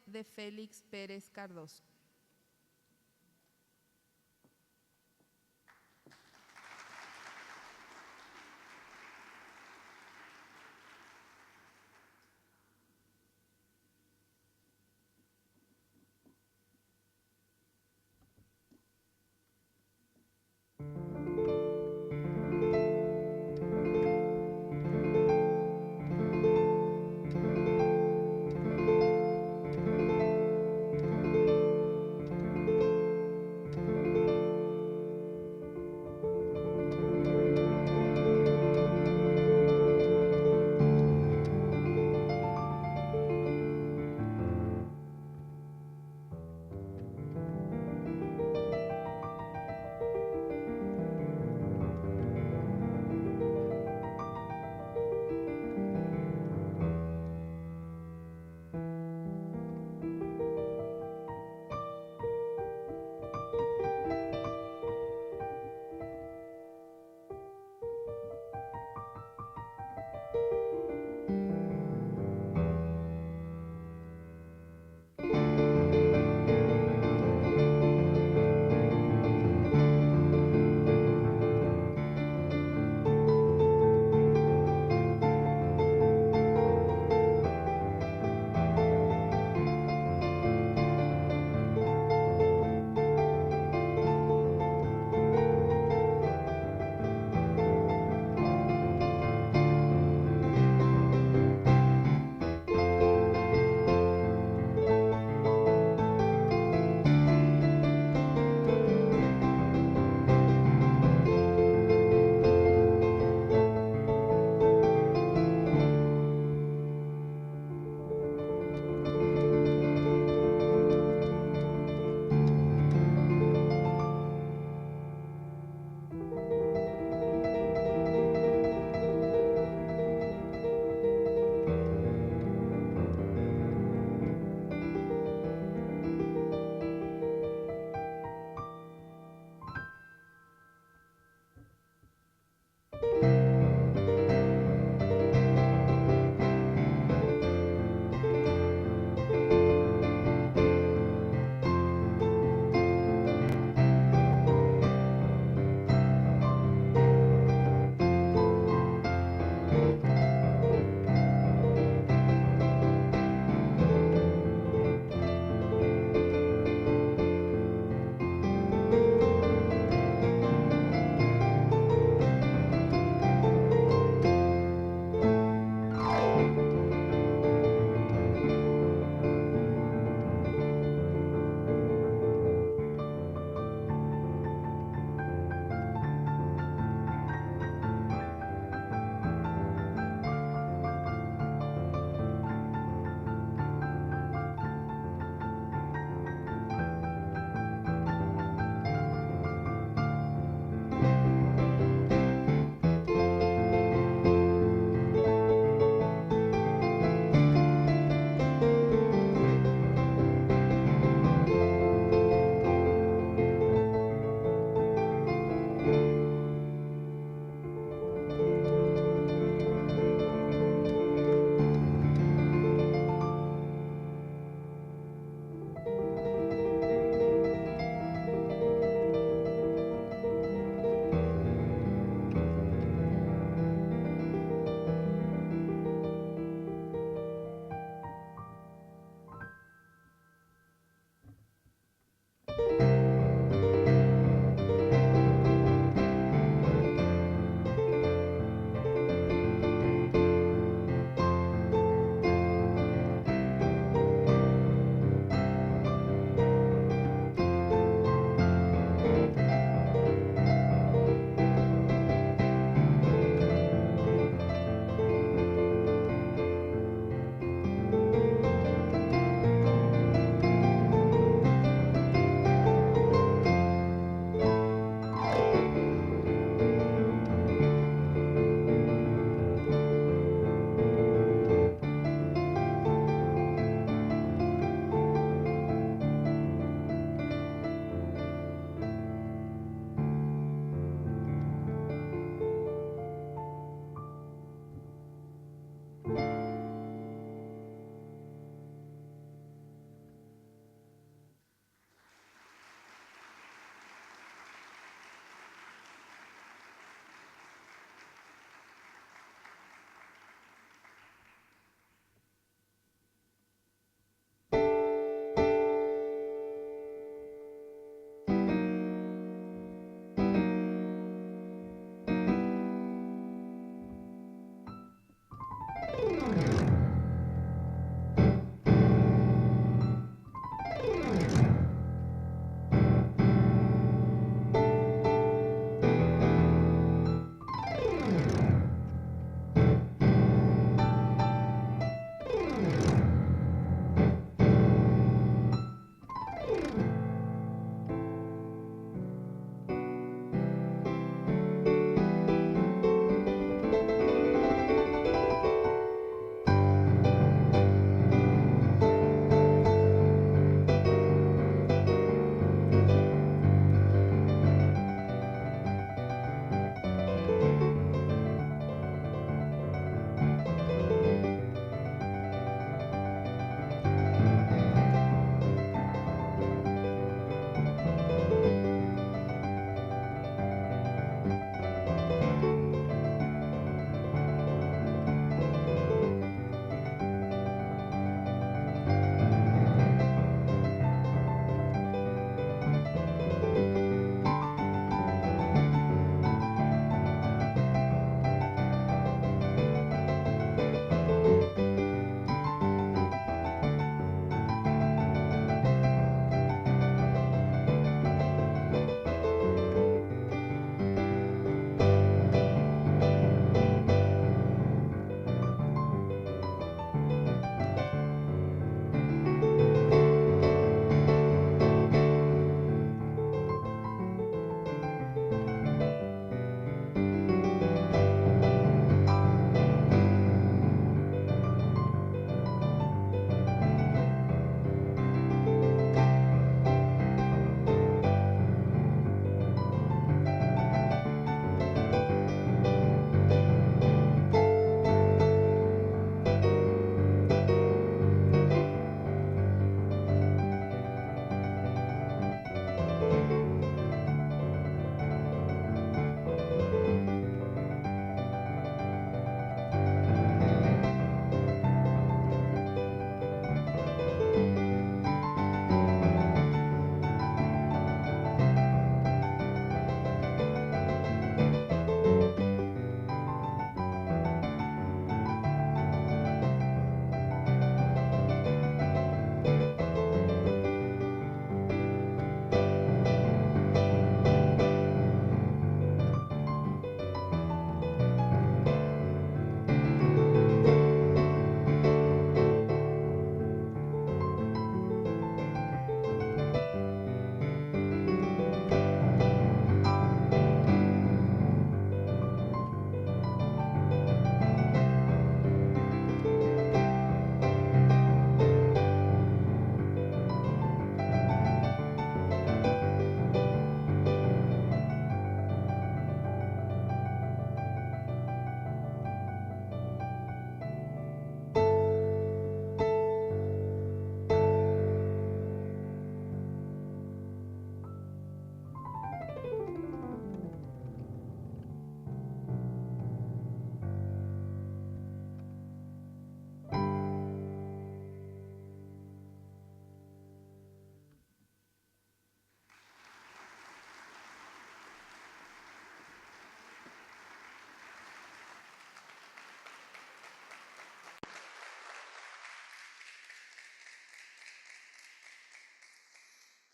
de Félix Pérez Cardoso.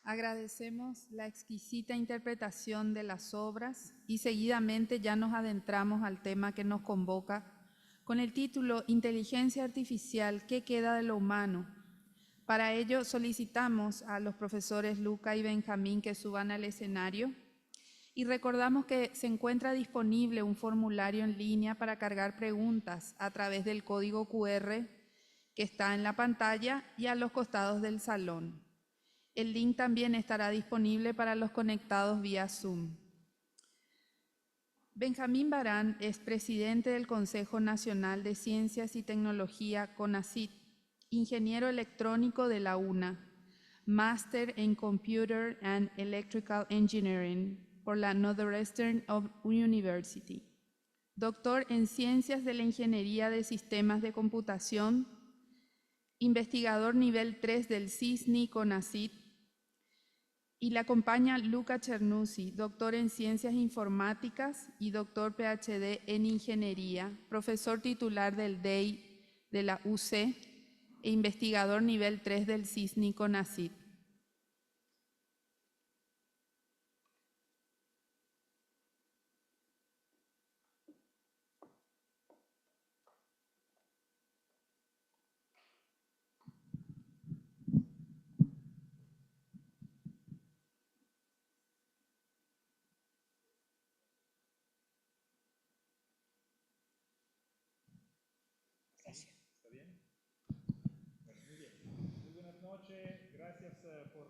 Agradecemos la exquisita interpretación de las obras y seguidamente ya nos adentramos al tema que nos convoca con el título Inteligencia Artificial, ¿qué queda de lo humano? Para ello solicitamos a los profesores Luca y Benjamín que suban al escenario y recordamos que se encuentra disponible un formulario en línea para cargar preguntas a través del código QR que está en la pantalla y a los costados del salón. El link también estará disponible para los conectados vía Zoom. Benjamín Barán es presidente del Consejo Nacional de Ciencias y Tecnología, CONACYT, ingeniero electrónico de la UNA, máster en Computer and Electrical Engineering por la Northwestern University, doctor en Ciencias de la Ingeniería de Sistemas de Computación, investigador nivel 3 del CISNI CONACYT, y le acompaña Luca Cernussi, doctor en Ciencias Informáticas y doctor PhD en Ingeniería, profesor titular del DEI de la UC e investigador nivel 3 del CISNI CONACYT.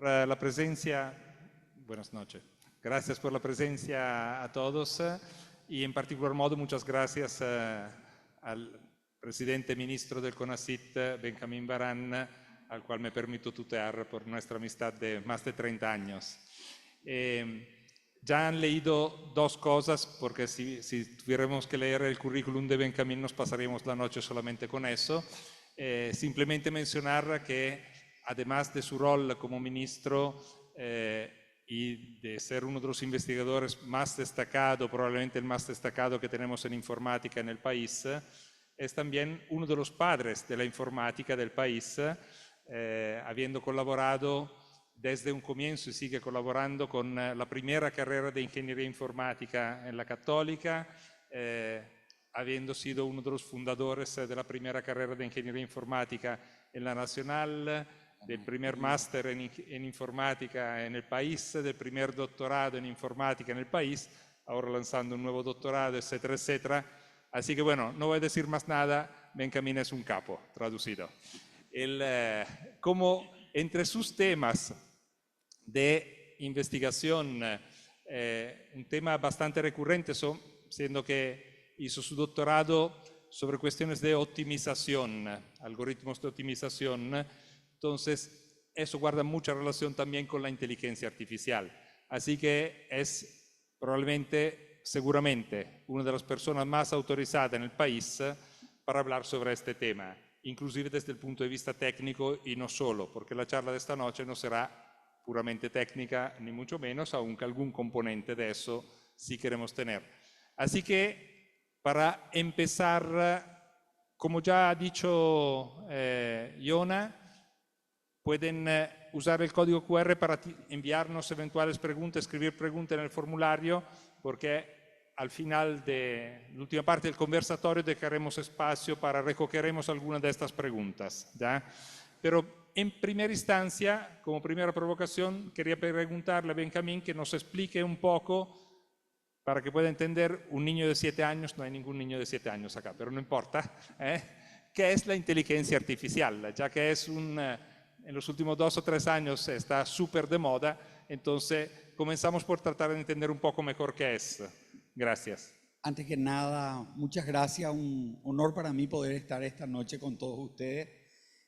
La presencia, buenas noches, gracias por la presencia a todos y en particular modo muchas gracias al presidente ministro del CONACYT, Benjamín Barán, al cual me permito tutear por nuestra amistad de más de 30 años. Ya han leído dos cosas, porque si tuviéramos que leer el currículum de Benjamín nos pasaríamos la noche solamente con eso. Simplemente mencionar que además de su rol como ministro y de ser uno de los investigadores más destacado, probablemente el más destacado que tenemos en informática en el país, es también uno de los padres de la informática del país, habiendo colaborado desde un comienzo y sigue colaborando con la primera carrera de ingeniería informática en la Católica, habiendo sido uno de los fundadores de la primera carrera de ingeniería informática en la Nacional, del primer máster en informática en el país, del primer doctorado en informática en el país, ahora lanzando un nuevo doctorado, etcétera, etcétera. Así que bueno, no voy a decir más nada, Benjamín es un capo, traducido. Como entre sus temas de investigación, un tema bastante recurrente, siendo que hizo su doctorado sobre cuestiones de optimización, algoritmos de optimización. Entonces, eso guarda mucha relación también con la inteligencia artificial. Así que es probablemente, seguramente, una de las personas más autorizadas en el país para hablar sobre este tema, inclusive desde el punto de vista técnico y no solo, porque la charla de esta noche no será puramente técnica, ni mucho menos, aunque algún componente de eso sí queremos tener. Así que, para empezar, como ya ha dicho Iona, pueden usar el código QR para enviarnos eventuales preguntas, escribir preguntas en el formulario, porque al final de la última parte del conversatorio dejaremos espacio para recogeremos algunas de estas preguntas, ¿ya? Pero en primera instancia, como primera provocación, quería preguntarle a Benjamín que nos explique un poco, para que pueda entender un niño de 7 años, no hay ningún niño de 7 años acá, pero no importa, ¿qué es la inteligencia artificial? Ya que es en los últimos 2 o 3 años está súper de moda, entonces comenzamos por tratar de entender un poco mejor qué es. Gracias. Antes que nada, muchas gracias, un honor para mí poder estar esta noche con todos ustedes.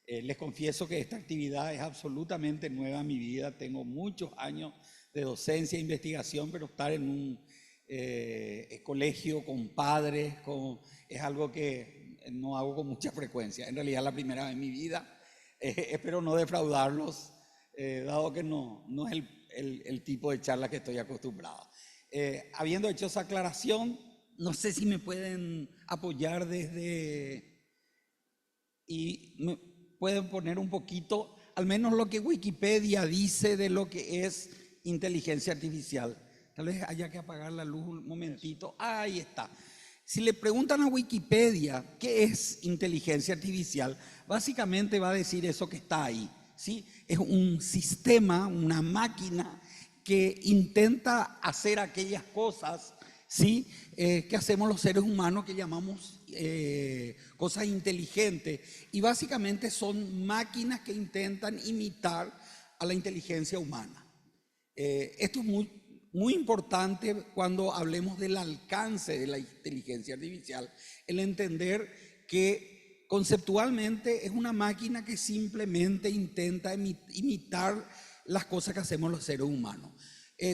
Les confieso que esta actividad es absolutamente nueva en mi vida, tengo muchos años de docencia e investigación, pero estar en un colegio con padres es algo que no hago con mucha frecuencia, en realidad es la primera vez en mi vida. Espero no defraudarlos, dado que no es el tipo de charla que estoy acostumbrado. Habiendo hecho esa aclaración, no sé si me pueden apoyar y me pueden poner un poquito al menos lo que Wikipedia dice de lo que es inteligencia artificial. Tal vez haya que apagar la luz un momentito. Ahí está. Si le preguntan a Wikipedia qué es inteligencia artificial, básicamente va a decir eso que está ahí, ¿sí? Es un sistema, una máquina que intenta hacer aquellas cosas, ¿sí? Que hacemos los seres humanos, que llamamos cosas inteligentes. Y básicamente son máquinas que intentan imitar a la inteligencia humana. Esto es muy importante cuando hablemos del alcance de la inteligencia artificial, el entender que conceptualmente es una máquina que simplemente intenta imitar las cosas que hacemos los seres humanos.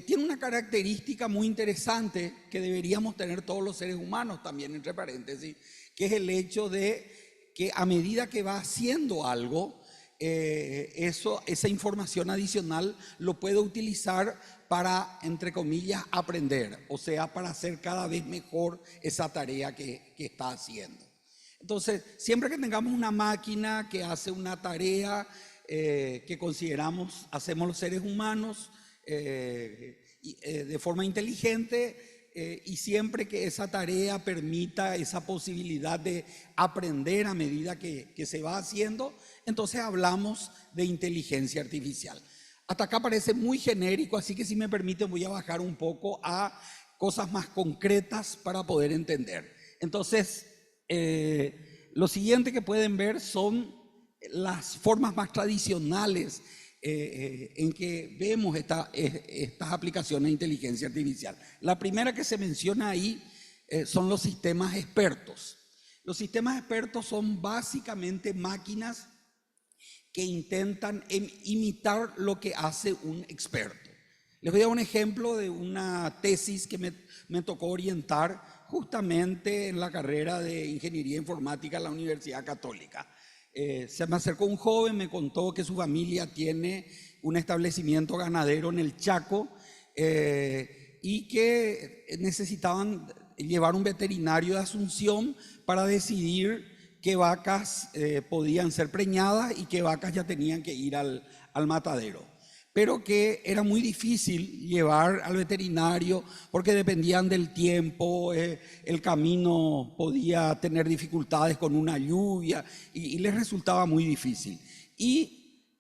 Tiene una característica muy interesante que deberíamos tener todos los seres humanos también, entre paréntesis, que es el hecho de que a medida que va haciendo algo, esa información adicional lo puede utilizar para, entre comillas, aprender, o sea, para hacer cada vez mejor esa tarea que está haciendo. Entonces, siempre que tengamos una máquina que hace una tarea que consideramos hacemos los seres humanos de forma inteligente, y siempre que esa tarea permita esa posibilidad de aprender a medida que se va haciendo, entonces hablamos de inteligencia artificial. Hasta acá parece muy genérico, así que si me permiten voy a bajar un poco a cosas más concretas para poder entender. Entonces, lo siguiente que pueden ver son las formas más tradicionales en que vemos estas aplicaciones de inteligencia artificial. La primera que se menciona ahí son los sistemas expertos. Los sistemas expertos son básicamente máquinas que intentan imitar lo que hace un experto. Les voy a dar un ejemplo de una tesis que me tocó orientar justamente en la carrera de Ingeniería Informática en la Universidad Católica. Se me acercó un joven, me contó que su familia tiene un establecimiento ganadero en el Chaco y que necesitaban llevar un veterinario de Asunción para decidir qué vacas podían ser preñadas y qué vacas ya tenían que ir al matadero. Pero que era muy difícil llevar al veterinario porque dependían del tiempo, el camino podía tener dificultades con una lluvia y les resultaba muy difícil. Y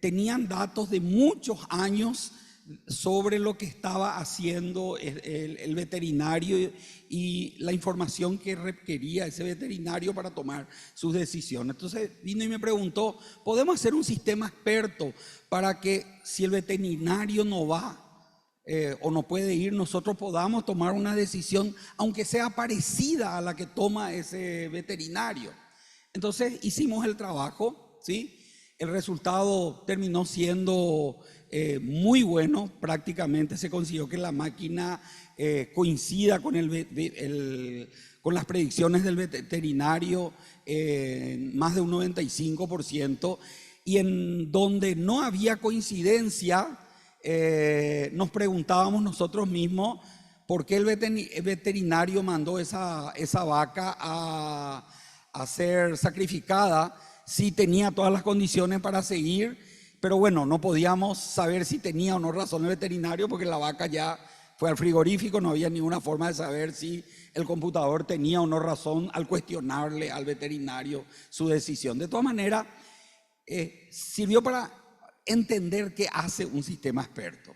tenían datos de muchos años sobre lo que estaba haciendo el veterinario y la información que requería ese veterinario para tomar sus decisiones. Entonces vino y me preguntó, ¿podemos hacer un sistema experto para que si el veterinario no va o no puede ir, nosotros podamos tomar una decisión, aunque sea parecida a la que toma ese veterinario? Entonces hicimos el trabajo, ¿sí? El resultado terminó siendo muy bueno. Prácticamente se consiguió que la máquina coincida con, con las predicciones del veterinario más de un 95%, y en donde no había coincidencia nos preguntábamos nosotros mismos por qué el veterinario mandó esa vaca a ser sacrificada si tenía todas las condiciones para seguir. Pero bueno, no podíamos saber si tenía o no razón el veterinario porque la vaca ya fue al frigorífico, no había ninguna forma de saber si el computador tenía o no razón al cuestionarle al veterinario su decisión. De todas maneras, sirvió para entender qué hace un sistema experto.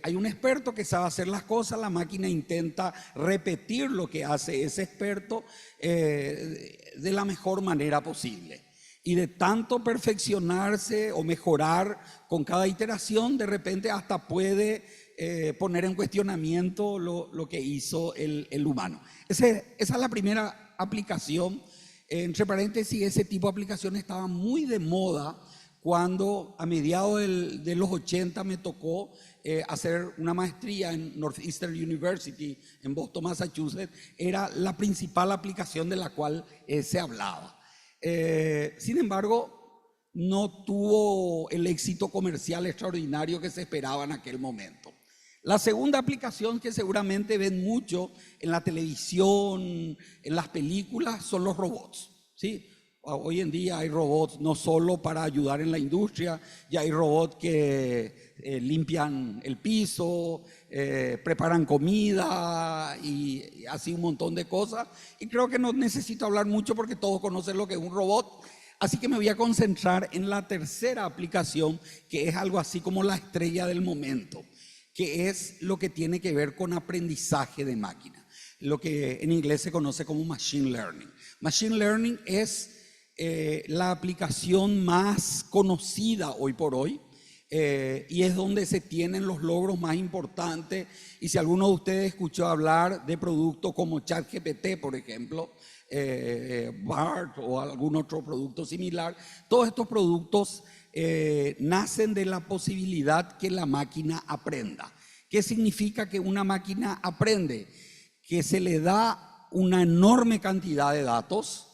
Hay un experto que sabe hacer las cosas, la máquina intenta repetir lo que hace ese experto de la mejor manera posible. Y de tanto perfeccionarse o mejorar con cada iteración, de repente hasta puede poner en cuestionamiento lo que hizo el humano. Esa es la primera aplicación. Entre paréntesis, ese tipo de aplicaciones estaba muy de moda cuando a mediados de los 80 me tocó hacer una maestría en Northeastern University en Boston, Massachusetts. Era la principal aplicación de la cual se hablaba. Sin embargo, no tuvo el éxito comercial extraordinario que se esperaba en aquel momento. La segunda aplicación que seguramente ven mucho en la televisión, en las películas, son los robots, ¿sí? Hoy en día hay robots no solo para ayudar en la industria, ya hay robots que limpian el piso, preparan comida y así un montón de cosas. Y creo que no necesito hablar mucho porque todos conocen lo que es un robot. Así que me voy a concentrar en la tercera aplicación, que es algo así como la estrella del momento, que es lo que tiene que ver con aprendizaje de máquina, lo que en inglés se conoce como Machine Learning. Machine Learning es la aplicación más conocida hoy por hoy y es donde se tienen los logros más importantes. Y si alguno de ustedes escuchó hablar de productos como ChatGPT, por ejemplo, BART o algún otro producto similar, todos estos productos nacen de la posibilidad que la máquina aprenda. ¿Qué significa que una máquina aprende? Que se le da una enorme cantidad de datos,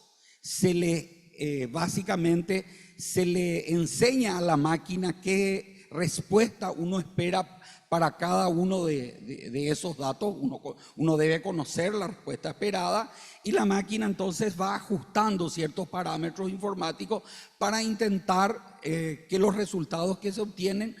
básicamente se le enseña a la máquina qué respuesta uno espera para cada uno de esos datos. Uno debe conocer la respuesta esperada y la máquina entonces va ajustando ciertos parámetros informáticos para intentar que los resultados que se obtienen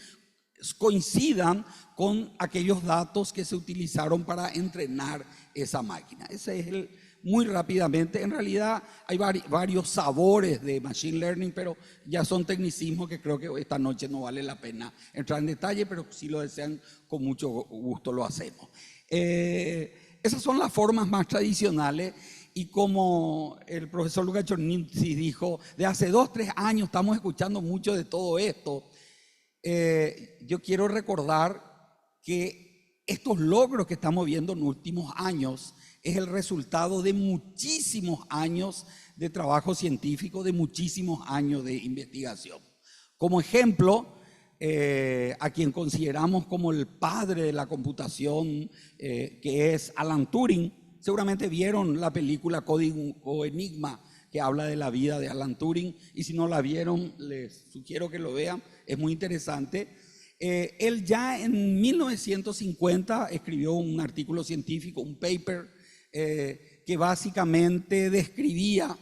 coincidan con aquellos datos que se utilizaron para entrenar esa máquina. Ese es muy rápidamente. En realidad hay varios sabores de Machine Learning, pero ya son tecnicismos que creo que esta noche no vale la pena entrar en detalle, pero si lo desean, con mucho gusto lo hacemos. Esas son las formas más tradicionales y como el profesor Luca Chornizzi dijo, de hace 2, 3 años estamos escuchando mucho de todo esto. Yo quiero recordar que estos logros que estamos viendo en los últimos años es el resultado de muchísimos años de trabajo científico, de muchísimos años de investigación. Como ejemplo, a quien consideramos como el padre de la computación, que es Alan Turing. Seguramente vieron la película Código Enigma, que habla de la vida de Alan Turing, y si no la vieron, les sugiero que lo vean, es muy interesante. Él ya en 1950 escribió un artículo científico, un paper, que básicamente describía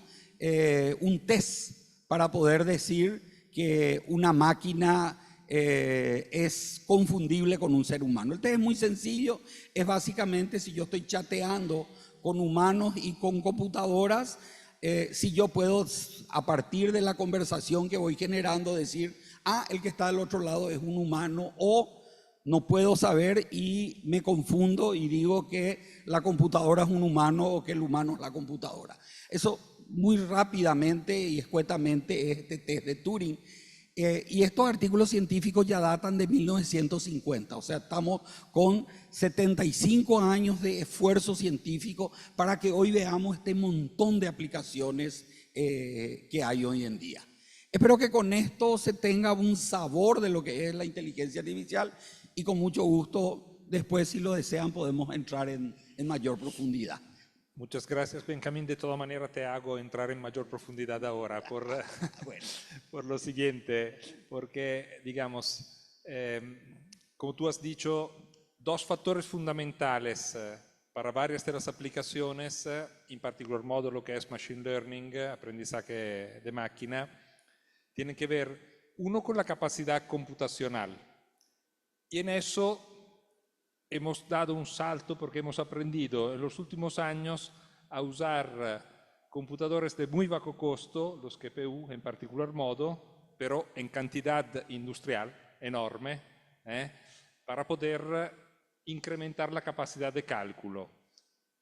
un test para poder decir que una máquina es confundible con un ser humano. El test es muy sencillo, es básicamente si yo estoy chateando con humanos y con computadoras, si yo puedo, a partir de la conversación que voy generando, decir, el que está del otro lado es un humano, o no puedo saber y me confundo y digo que la computadora es un humano o que el humano es la computadora. Eso muy rápidamente y escuetamente es este test de Turing. Y estos artículos científicos ya datan de 1950, o sea, estamos con 75 años de esfuerzo científico para que hoy veamos este montón de aplicaciones que hay hoy en día. Espero que con esto se tenga un sabor de lo que es la inteligencia artificial y con mucho gusto, después, si lo desean, podemos entrar en mayor profundidad. Muchas gracias, Benjamín. De todas maneras, te hago entrar en mayor profundidad ahora Bueno. por lo siguiente, porque, digamos, como tú has dicho, 2 factores fundamentales para varias de las aplicaciones, en particular modo lo que es Machine Learning, aprendizaje de máquina, tienen que ver, uno, con la capacidad computacional. Y en eso hemos dado un salto porque hemos aprendido en los últimos años a usar computadores de muy bajo costo, los GPU en particular modo, pero en cantidad industrial enorme, para poder incrementar la capacidad de cálculo.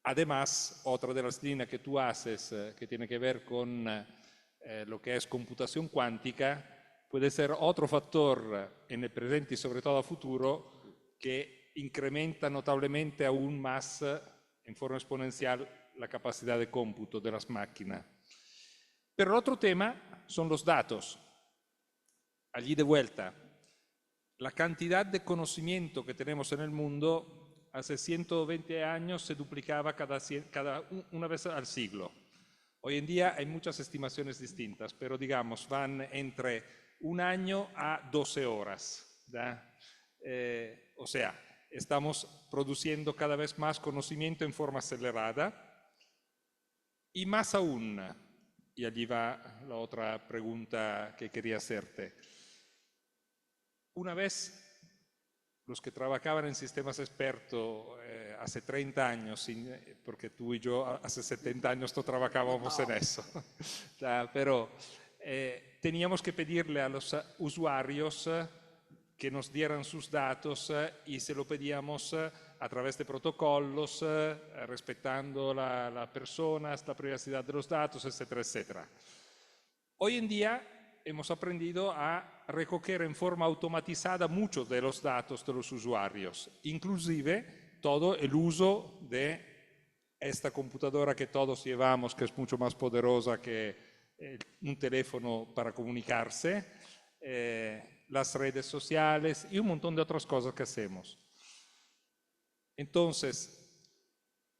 Además, otra de las líneas que tú haces, que tiene que ver con lo que es computación cuántica, puede ser otro factor en el presente y sobre todo a futuro que incrementa notablemente aún más en forma exponencial la capacidad de cómputo de las máquinas. Pero el otro tema son los datos. Allí de vuelta, la cantidad de conocimiento que tenemos en el mundo hace 120 años se duplicaba una vez al siglo. Hoy en día hay muchas estimaciones distintas, pero digamos van entre 1 año a 12 horas. O sea, estamos produciendo cada vez más conocimiento en forma acelerada y más aún, y allí va la otra pregunta que quería hacerte. Una vez los que trabajaban en sistemas expertos hace 30 años, porque tú y yo hace 70 años no trabajábamos en eso, pero teníamos que pedirle a los usuarios que nos dieran sus datos y se lo pedíamos a través de protocolos, respetando las personas, la privacidad de los datos, etcétera, etcétera. Hoy en día hemos aprendido a recoger en forma automatizada muchos de los datos de los usuarios, inclusive todo el uso de esta computadora que todos llevamos, que es mucho más poderosa que un teléfono para comunicarse, las redes sociales y un montón de otras cosas que hacemos. Entonces,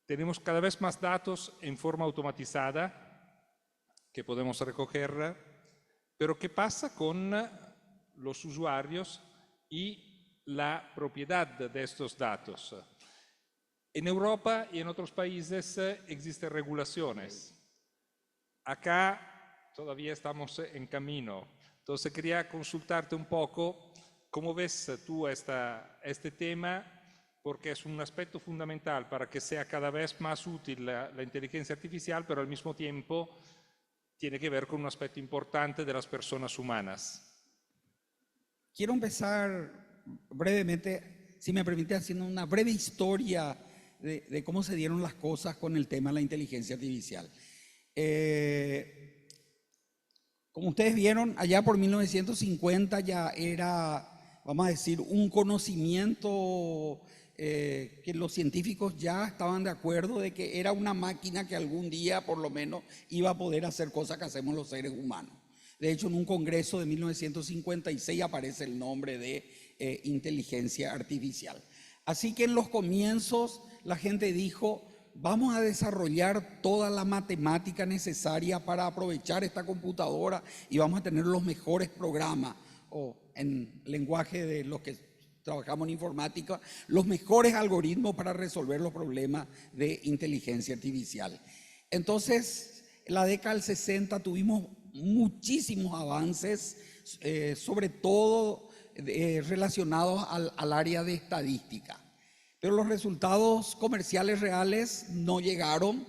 tenemos cada vez más datos en forma automatizada que podemos recoger. Pero ¿qué pasa con los usuarios y la propiedad de estos datos? En Europa y en otros países existen regulaciones. Acá todavía estamos en camino. Entonces quería consultarte un poco cómo ves tú este tema, porque es un aspecto fundamental para que sea cada vez más útil la inteligencia artificial, pero al mismo tiempo tiene que ver con un aspecto importante de las personas humanas. Quiero empezar brevemente, si me permite, haciendo una breve historia de cómo se dieron las cosas con el tema de la inteligencia artificial. Como ustedes vieron, allá por 1950 ya era, vamos a decir, un conocimiento que los científicos ya estaban de acuerdo de que era una máquina que algún día por lo menos iba a poder hacer cosas que hacemos los seres humanos. De hecho, en un congreso de 1956 aparece el nombre de inteligencia artificial. Así que en los comienzos la gente dijo, vamos a desarrollar toda la matemática necesaria para aprovechar esta computadora y vamos a tener los mejores programas, o en lenguaje de los que trabajamos en informática, los mejores algoritmos para resolver los problemas de inteligencia artificial. Entonces, en la década del 60 tuvimos muchísimos avances, sobre todo relacionados al área de estadística. Pero los resultados comerciales reales no llegaron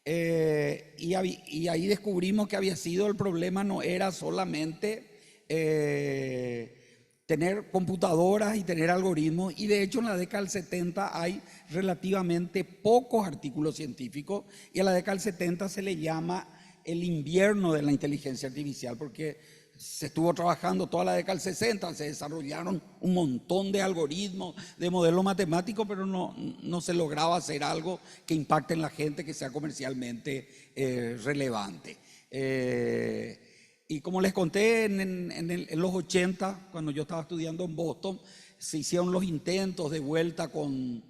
y ahí descubrimos que había sido el problema, no era solamente tener computadoras y tener algoritmos, y de hecho en la década del 70 hay relativamente pocos artículos científicos, y a la década del 70 se le llama el invierno de la inteligencia artificial, porque se estuvo trabajando toda la década del 60, se desarrollaron un montón de algoritmos, de modelos matemáticos, pero no se lograba hacer algo que impacte en la gente, que sea comercialmente relevante. Y como les conté, en los 80, cuando yo estaba estudiando en Boston, se hicieron los intentos de vuelta con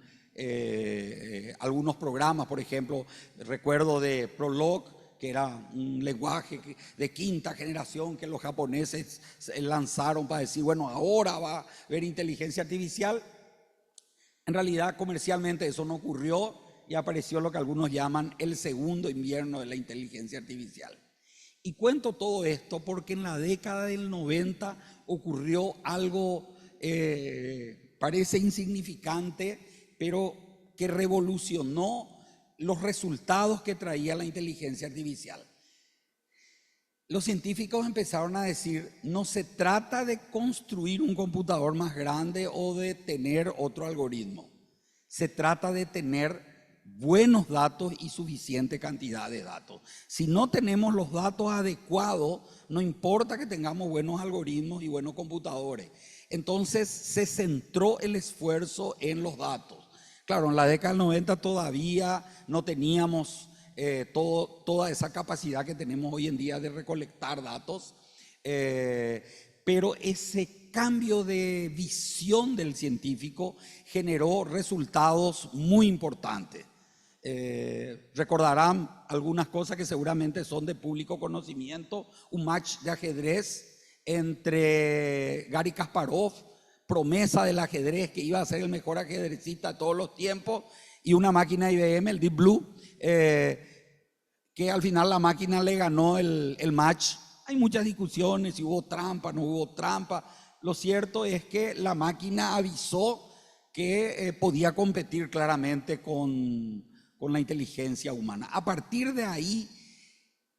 algunos programas. Por ejemplo, recuerdo de Prolog, que era un lenguaje de quinta generación que los japoneses lanzaron para decir, bueno, ahora va a haber inteligencia artificial. En realidad, comercialmente eso no ocurrió y apareció lo que algunos llaman el segundo invierno de la inteligencia artificial. Y cuento todo esto porque en la década del 90 ocurrió algo, parece insignificante, pero que revolucionó los resultados que traía la inteligencia artificial. Los científicos empezaron a decir, no se trata de construir un computador más grande o de tener otro algoritmo. Se trata de tener buenos datos y suficiente cantidad de datos. Si no tenemos los datos adecuados, no importa que tengamos buenos algoritmos y buenos computadores. Entonces se centró el esfuerzo en los datos. Claro, en la década del 90 todavía no teníamos toda esa capacidad que tenemos hoy en día de recolectar datos, pero ese cambio de visión del científico generó resultados muy importantes. Recordarán algunas cosas que seguramente son de público conocimiento: un match de ajedrez entre Garry Kasparov, promesa del ajedrez, que iba a ser el mejor ajedrecista de todos los tiempos, y una máquina IBM, el Deep Blue, que al final la máquina le ganó el match. Hay muchas discusiones, si hubo trampa, no hubo trampa. Lo cierto es que la máquina avisó que podía competir claramente con la inteligencia humana. A partir de ahí,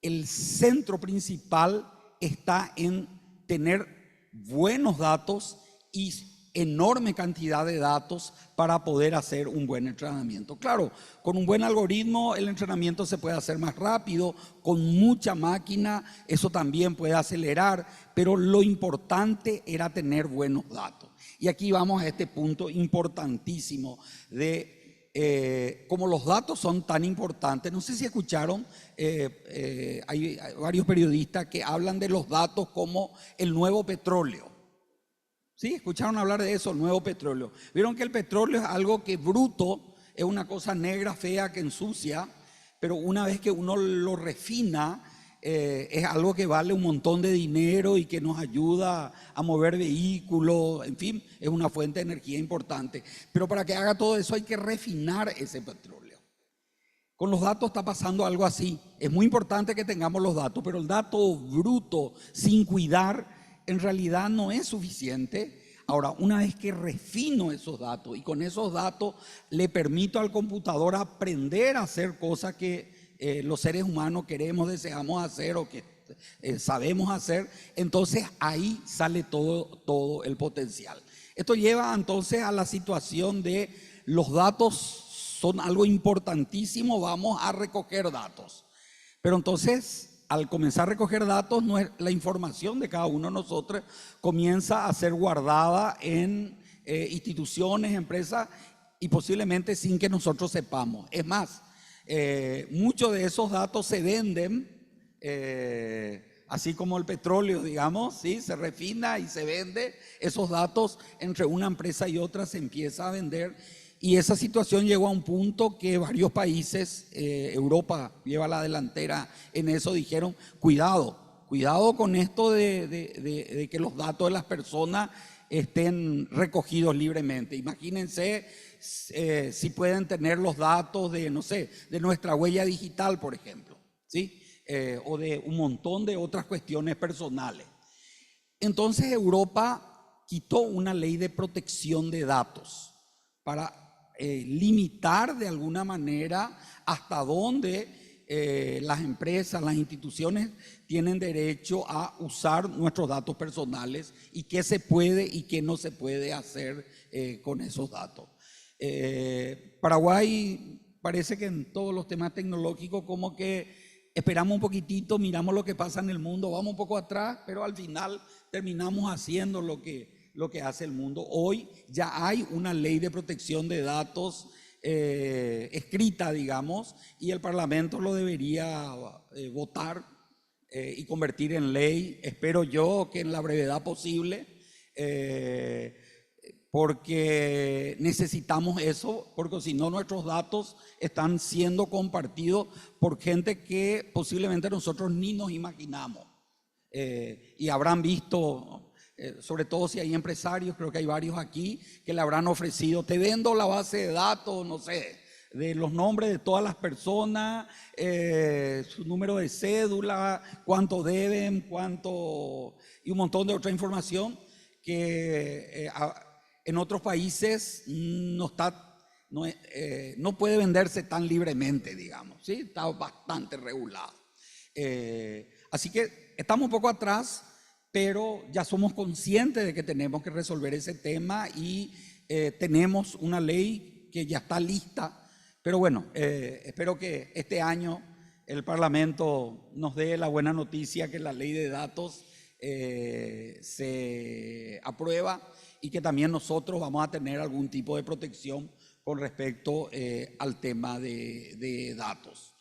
el centro principal está en tener buenos datos y enorme cantidad de datos para poder hacer un buen entrenamiento. Claro, con un buen algoritmo el entrenamiento se puede hacer más rápido, con mucha máquina eso también puede acelerar, pero lo importante era tener buenos datos. Y aquí vamos a este punto importantísimo de como los datos son tan importantes. No sé si escucharon, hay varios periodistas que hablan de los datos como el nuevo petróleo. ¿Sí? ¿Escucharon hablar de eso, el nuevo petróleo? Vieron que el petróleo es algo que bruto, es una cosa negra, fea, que ensucia, pero una vez que uno lo refina, es algo que vale un montón de dinero y que nos ayuda a mover vehículos, en fin, es una fuente de energía importante. Pero para que haga todo eso hay que refinar ese petróleo. Con los datos está pasando algo así. Es muy importante que tengamos los datos, pero el dato bruto, sin cuidar, en realidad no es suficiente. Ahora, una vez que refino esos datos y con esos datos le permito al computador aprender a hacer cosas que los seres humanos queremos, deseamos hacer o que sabemos hacer, entonces ahí sale todo el potencial. Esto lleva entonces a la situación de los datos son algo importantísimo, vamos a recoger datos. Pero entonces, al comenzar a recoger datos, la información de cada uno de nosotros comienza a ser guardada en instituciones, empresas y posiblemente sin que nosotros sepamos. Es más, muchos de esos datos se venden, así como el petróleo, digamos, ¿sí? Se refina y se vende. Esos datos entre una empresa y otra se empieza a vender. Y esa situación llegó a un punto que varios países, Europa lleva la delantera en eso, dijeron, cuidado con esto de que los datos de las personas estén recogidos libremente. Imagínense si pueden tener los datos de, no sé, de nuestra huella digital, por ejemplo, ¿sí? O de un montón de otras cuestiones personales. Entonces Europa quitó una ley de protección de datos para limitar de alguna manera hasta dónde las empresas, las instituciones tienen derecho a usar nuestros datos personales y qué se puede y qué no se puede hacer con esos datos. Paraguay parece que en todos los temas tecnológicos como que esperamos un poquitito, miramos lo que pasa en el mundo, vamos un poco atrás, pero al final terminamos haciendo lo que hace el mundo. Hoy ya hay una ley de protección de datos escrita, digamos, y el Parlamento lo debería votar y convertir en ley, espero yo que en la brevedad posible, porque necesitamos eso, porque si no nuestros datos están siendo compartidos por gente que posiblemente nosotros ni nos imaginamos. Y habrán visto, sobre todo si hay empresarios, creo que hay varios aquí, que le habrán ofrecido, te vendo la base de datos, no sé, de los nombres de todas las personas, su número de cédula, cuánto deben, cuánto, y un montón de otra información que en otros países no puede venderse tan libremente, digamos, ¿sí? Está bastante regulado. Así que estamos un poco atrás, pero ya somos conscientes de que tenemos que resolver ese tema y tenemos una ley que ya está lista. Pero bueno, espero que este año el Parlamento nos dé la buena noticia que la ley de datos se aprueba y que también nosotros vamos a tener algún tipo de protección con respecto al tema de datos.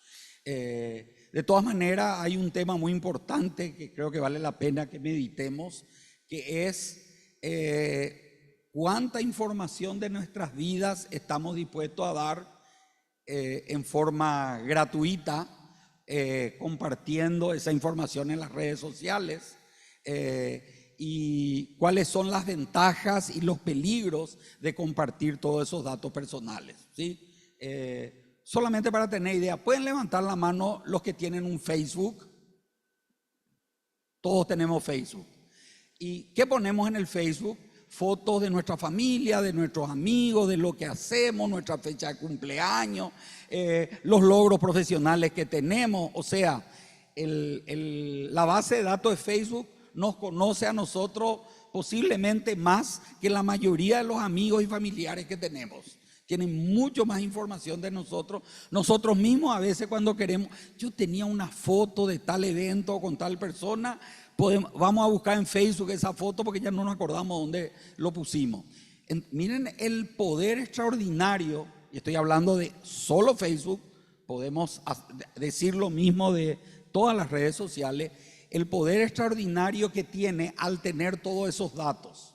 De todas maneras, hay un tema muy importante que creo que vale la pena que meditemos, que es cuánta información de nuestras vidas estamos dispuestos a dar en forma gratuita, compartiendo esa información en las redes sociales, y cuáles son las ventajas y los peligros de compartir todos esos datos personales, ¿sí? solamente para tener idea, pueden levantar la mano los que tienen un Facebook. Todos tenemos Facebook. ¿Y qué ponemos en el Facebook? Fotos de nuestra familia, de nuestros amigos, de lo que hacemos, nuestra fecha de cumpleaños, los logros profesionales que tenemos. O sea, la base de datos de Facebook nos conoce a nosotros posiblemente más que la mayoría de los amigos y familiares que tenemos. Tienen mucho más información de nosotros. Nosotros mismos a veces cuando queremos, yo tenía una foto de tal evento con tal persona, vamos a buscar en Facebook esa foto porque ya no nos acordamos dónde lo pusimos. Miren el poder extraordinario, y estoy hablando de solo Facebook, podemos decir lo mismo de todas las redes sociales, el poder extraordinario que tiene al tener todos esos datos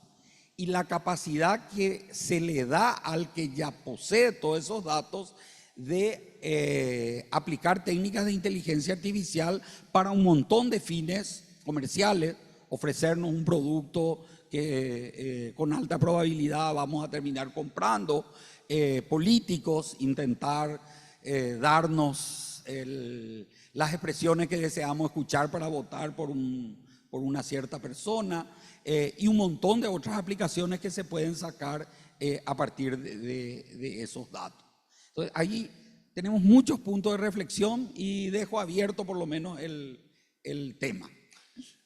y la capacidad que se le da al que ya posee todos esos datos de aplicar técnicas de inteligencia artificial para un montón de fines comerciales, ofrecernos un producto que con alta probabilidad vamos a terminar comprando, políticos, intentar darnos las expresiones que deseamos escuchar para votar por una cierta persona, y un montón de otras aplicaciones que se pueden sacar a partir de esos datos. Entonces, ahí tenemos muchos puntos de reflexión y dejo abierto por lo menos el tema.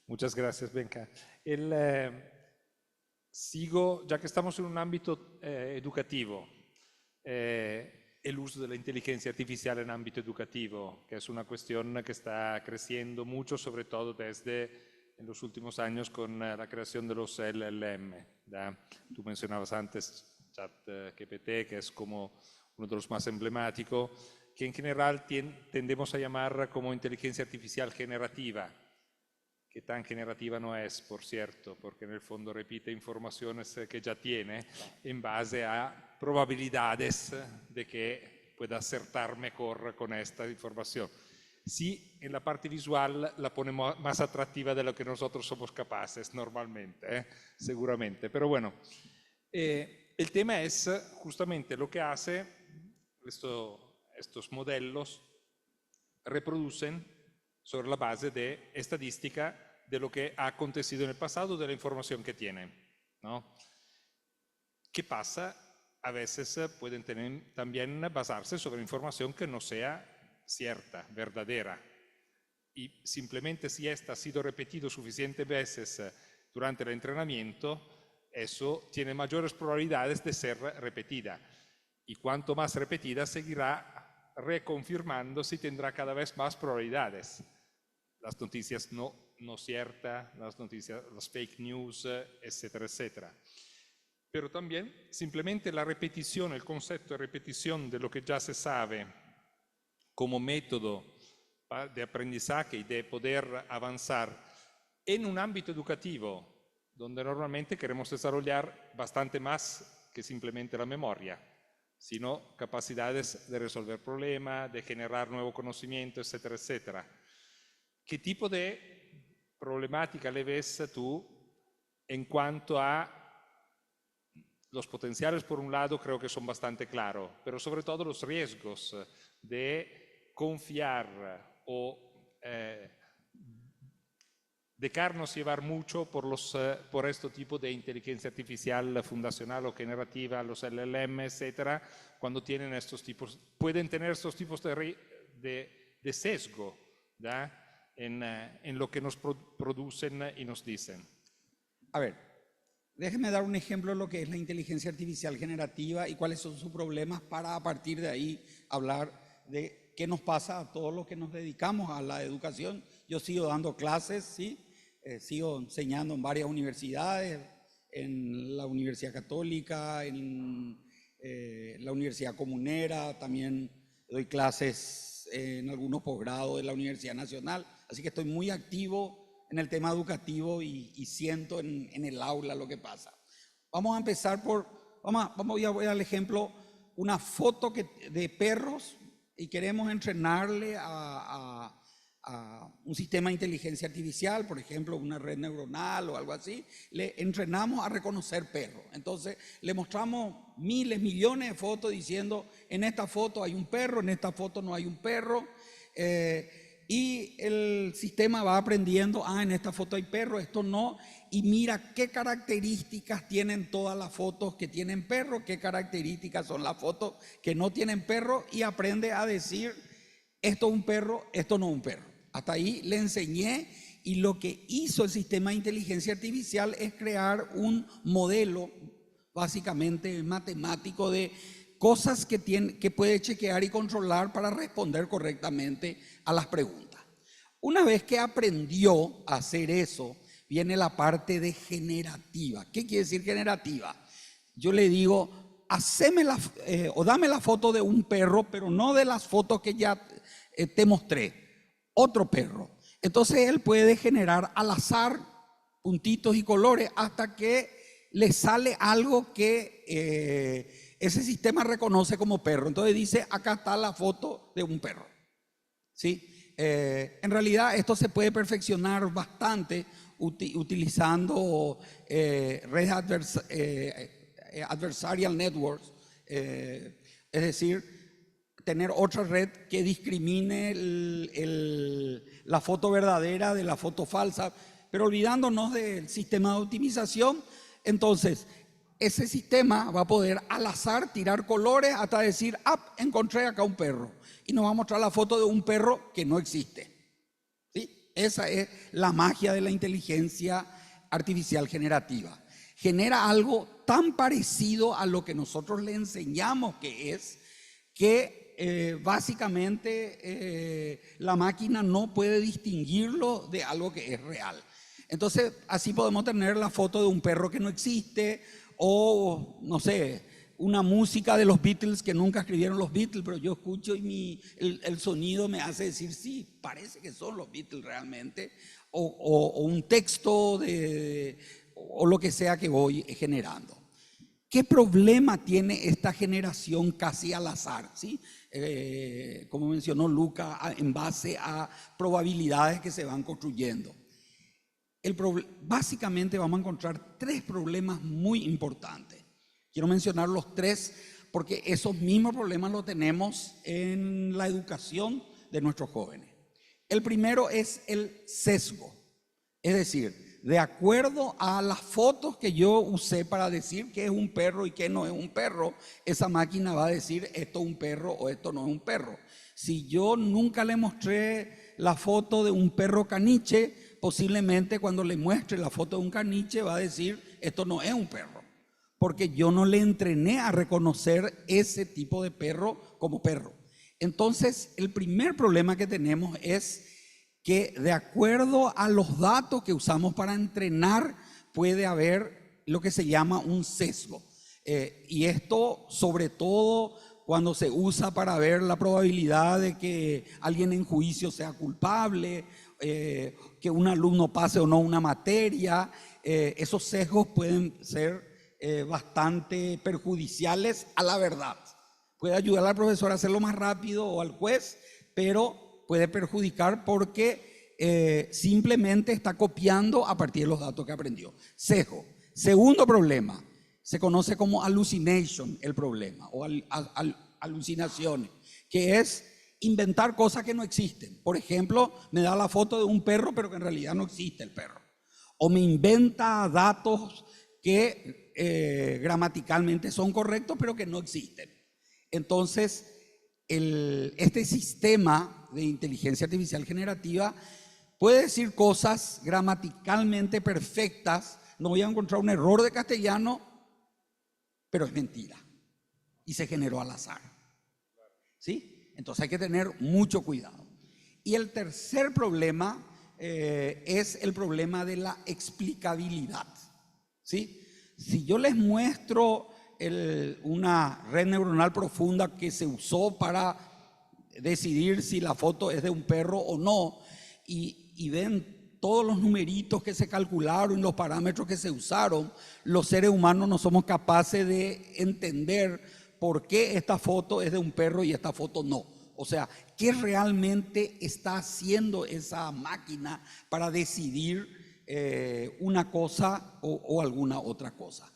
Muchas gracias, Benca. Sigo, ya que estamos en un ámbito educativo, el uso de la inteligencia artificial en ámbito educativo, que es una cuestión que está creciendo mucho, sobre todo desde en los últimos años con la creación de los LLM. ¿Ya? Tú mencionabas antes ChatGPT, que es como uno de los más emblemáticos, que en general tendemos a llamar como inteligencia artificial generativa, que tan generativa no es, por cierto, porque en el fondo repite informaciones que ya tiene en base a probabilidades de que pueda acertar mejor con esta información. Sí, en la parte visual la pone más atractiva de lo que nosotros somos capaces normalmente, seguramente. Pero bueno, el tema es justamente lo que hace estos modelos, reproducen sobre la base de estadística de lo que ha acontecido en el pasado, de la información que tienen, ¿no? ¿Qué pasa? A veces pueden también basarse sobre información que no sea cierta, verdadera, y simplemente si esta ha sido repetido suficientes veces durante el entrenamiento, eso tiene mayores probabilidades de ser repetida, y cuanto más repetida seguirá reconfirmándose y tendrá cada vez más probabilidades. Las noticias no ciertas, las fake news, etcétera, etcétera. Pero también simplemente la repetición, el concepto de repetición de lo que ya se sabe como método de aprendizaje y de poder avanzar en un ámbito educativo, donde normalmente queremos desarrollar bastante más que simplemente la memoria, sino capacidades de resolver problemas, de generar nuevo conocimiento, etcétera, etcétera. ¿Qué tipo de problemática le ves tú en cuanto a los potenciales? Por un lado creo que son bastante claros, pero sobre todo los riesgos de confiar o dejarnos llevar mucho por este tipo de inteligencia artificial fundacional o generativa, los LLM, etcétera, cuando tienen pueden tener estos tipos de sesgo, ¿ya? En lo que nos producen y nos dicen. A ver, déjenme dar un ejemplo de lo que es la inteligencia artificial generativa y cuáles son sus problemas para a partir de ahí hablar de qué nos pasa a todos los que nos dedicamos a la educación. Yo sigo dando clases, ¿sí? Sigo enseñando en varias universidades, en la Universidad Católica, en la Universidad Comunera, también doy clases en algunos posgrados de la Universidad Nacional, así que estoy muy activo en el tema educativo y siento en el aula lo que pasa. Vamos a empezar voy a ver al ejemplo, una foto de perros y queremos entrenarle a a un sistema de inteligencia artificial, por ejemplo, una red neuronal o algo así, le entrenamos a reconocer perros. Entonces, le mostramos miles, millones de fotos diciendo, en esta foto hay un perro, en esta foto no hay un perro, y el sistema va aprendiendo, en esta foto hay perro, esto no, y mira qué características tienen todas las fotos que tienen perro, qué características son las fotos que no tienen perro, y aprende a decir, esto es un perro, esto no es un perro. Hasta ahí le enseñé, y lo que hizo el sistema de inteligencia artificial es crear un modelo básicamente matemático de cosas que puede chequear y controlar para responder correctamente a las preguntas. Una vez que aprendió a hacer eso, viene la parte de generativa. ¿Qué quiere decir generativa? Yo le digo, o dame la foto de un perro, pero no de las fotos que ya te mostré, otro perro. Entonces él puede generar al azar puntitos y colores hasta que le sale algo que ese sistema reconoce como perro. Entonces dice, acá está la foto de un perro. ¿Sí? En realidad esto se puede perfeccionar bastante utilizando redes adversarial networks, es decir, tener otra red que discrimine la foto verdadera de la foto falsa, pero olvidándonos del sistema de optimización. Entonces, ese sistema va a poder al azar tirar colores hasta decir, encontré acá un perro, y nos va a mostrar la foto de un perro que no existe. ¿Sí? Esa es la magia de la inteligencia artificial generativa. Genera algo tan parecido a lo que nosotros le enseñamos que es, que básicamente la máquina no puede distinguirlo de algo que es real. Entonces, así podemos tener la foto de un perro que no existe, o no sé, una música de los Beatles que nunca escribieron los Beatles, pero yo escucho y el sonido me hace decir, sí, parece que son los Beatles realmente, o un texto o lo que sea que voy generando. ¿Qué problema tiene esta generación casi al azar? ¿Sí? Como mencionó Luca, en base a probabilidades que se van construyendo. Básicamente vamos a encontrar tres problemas muy importantes. Quiero mencionar los tres porque esos mismos problemas los tenemos en la educación de nuestros jóvenes. El primero es el sesgo, es decir, de acuerdo a las fotos que yo usé para decir que es un perro y que no es un perro, esa máquina va a decir esto es un perro o esto no es un perro. Si yo nunca le mostré la foto de un perro caniche, posiblemente cuando le muestre la foto de un caniche va a decir esto no es un perro, porque yo no le entrené a reconocer ese tipo de perro como perro. Entonces, el primer problema que tenemos es que de acuerdo a los datos que usamos para entrenar puede haber lo que se llama un sesgo. Y esto sobre todo cuando se usa para ver la probabilidad de que alguien en juicio sea culpable, que un alumno pase o no una materia. Esos sesgos pueden ser bastante perjudiciales a la verdad. Puede ayudar al profesor a hacerlo más rápido o al juez, pero puede perjudicar porque simplemente está copiando a partir de los datos que aprendió. Sesgo. Segundo problema, se conoce como hallucination el problema, o alucinaciones, que es inventar cosas que no existen. Por ejemplo, me da la foto de un perro, pero que en realidad no existe el perro. O me inventa datos que gramaticalmente son correctos, pero que no existen. Entonces, este sistema de inteligencia artificial generativa puede decir cosas gramaticalmente perfectas. No voy a encontrar un error de castellano, pero es mentira y se generó al azar. ¿Sí? Entonces hay que tener mucho cuidado. Y el tercer problema es el problema de la explicabilidad. ¿Sí? Si yo les muestro una red neuronal profunda que se usó para decidir si la foto es de un perro o no, y ven todos los numeritos que se calcularon, los parámetros que se usaron, los seres humanos no somos capaces de entender por qué esta foto es de un perro y esta foto no. O sea, ¿qué realmente está haciendo esa máquina para decidir una cosa o alguna otra cosa?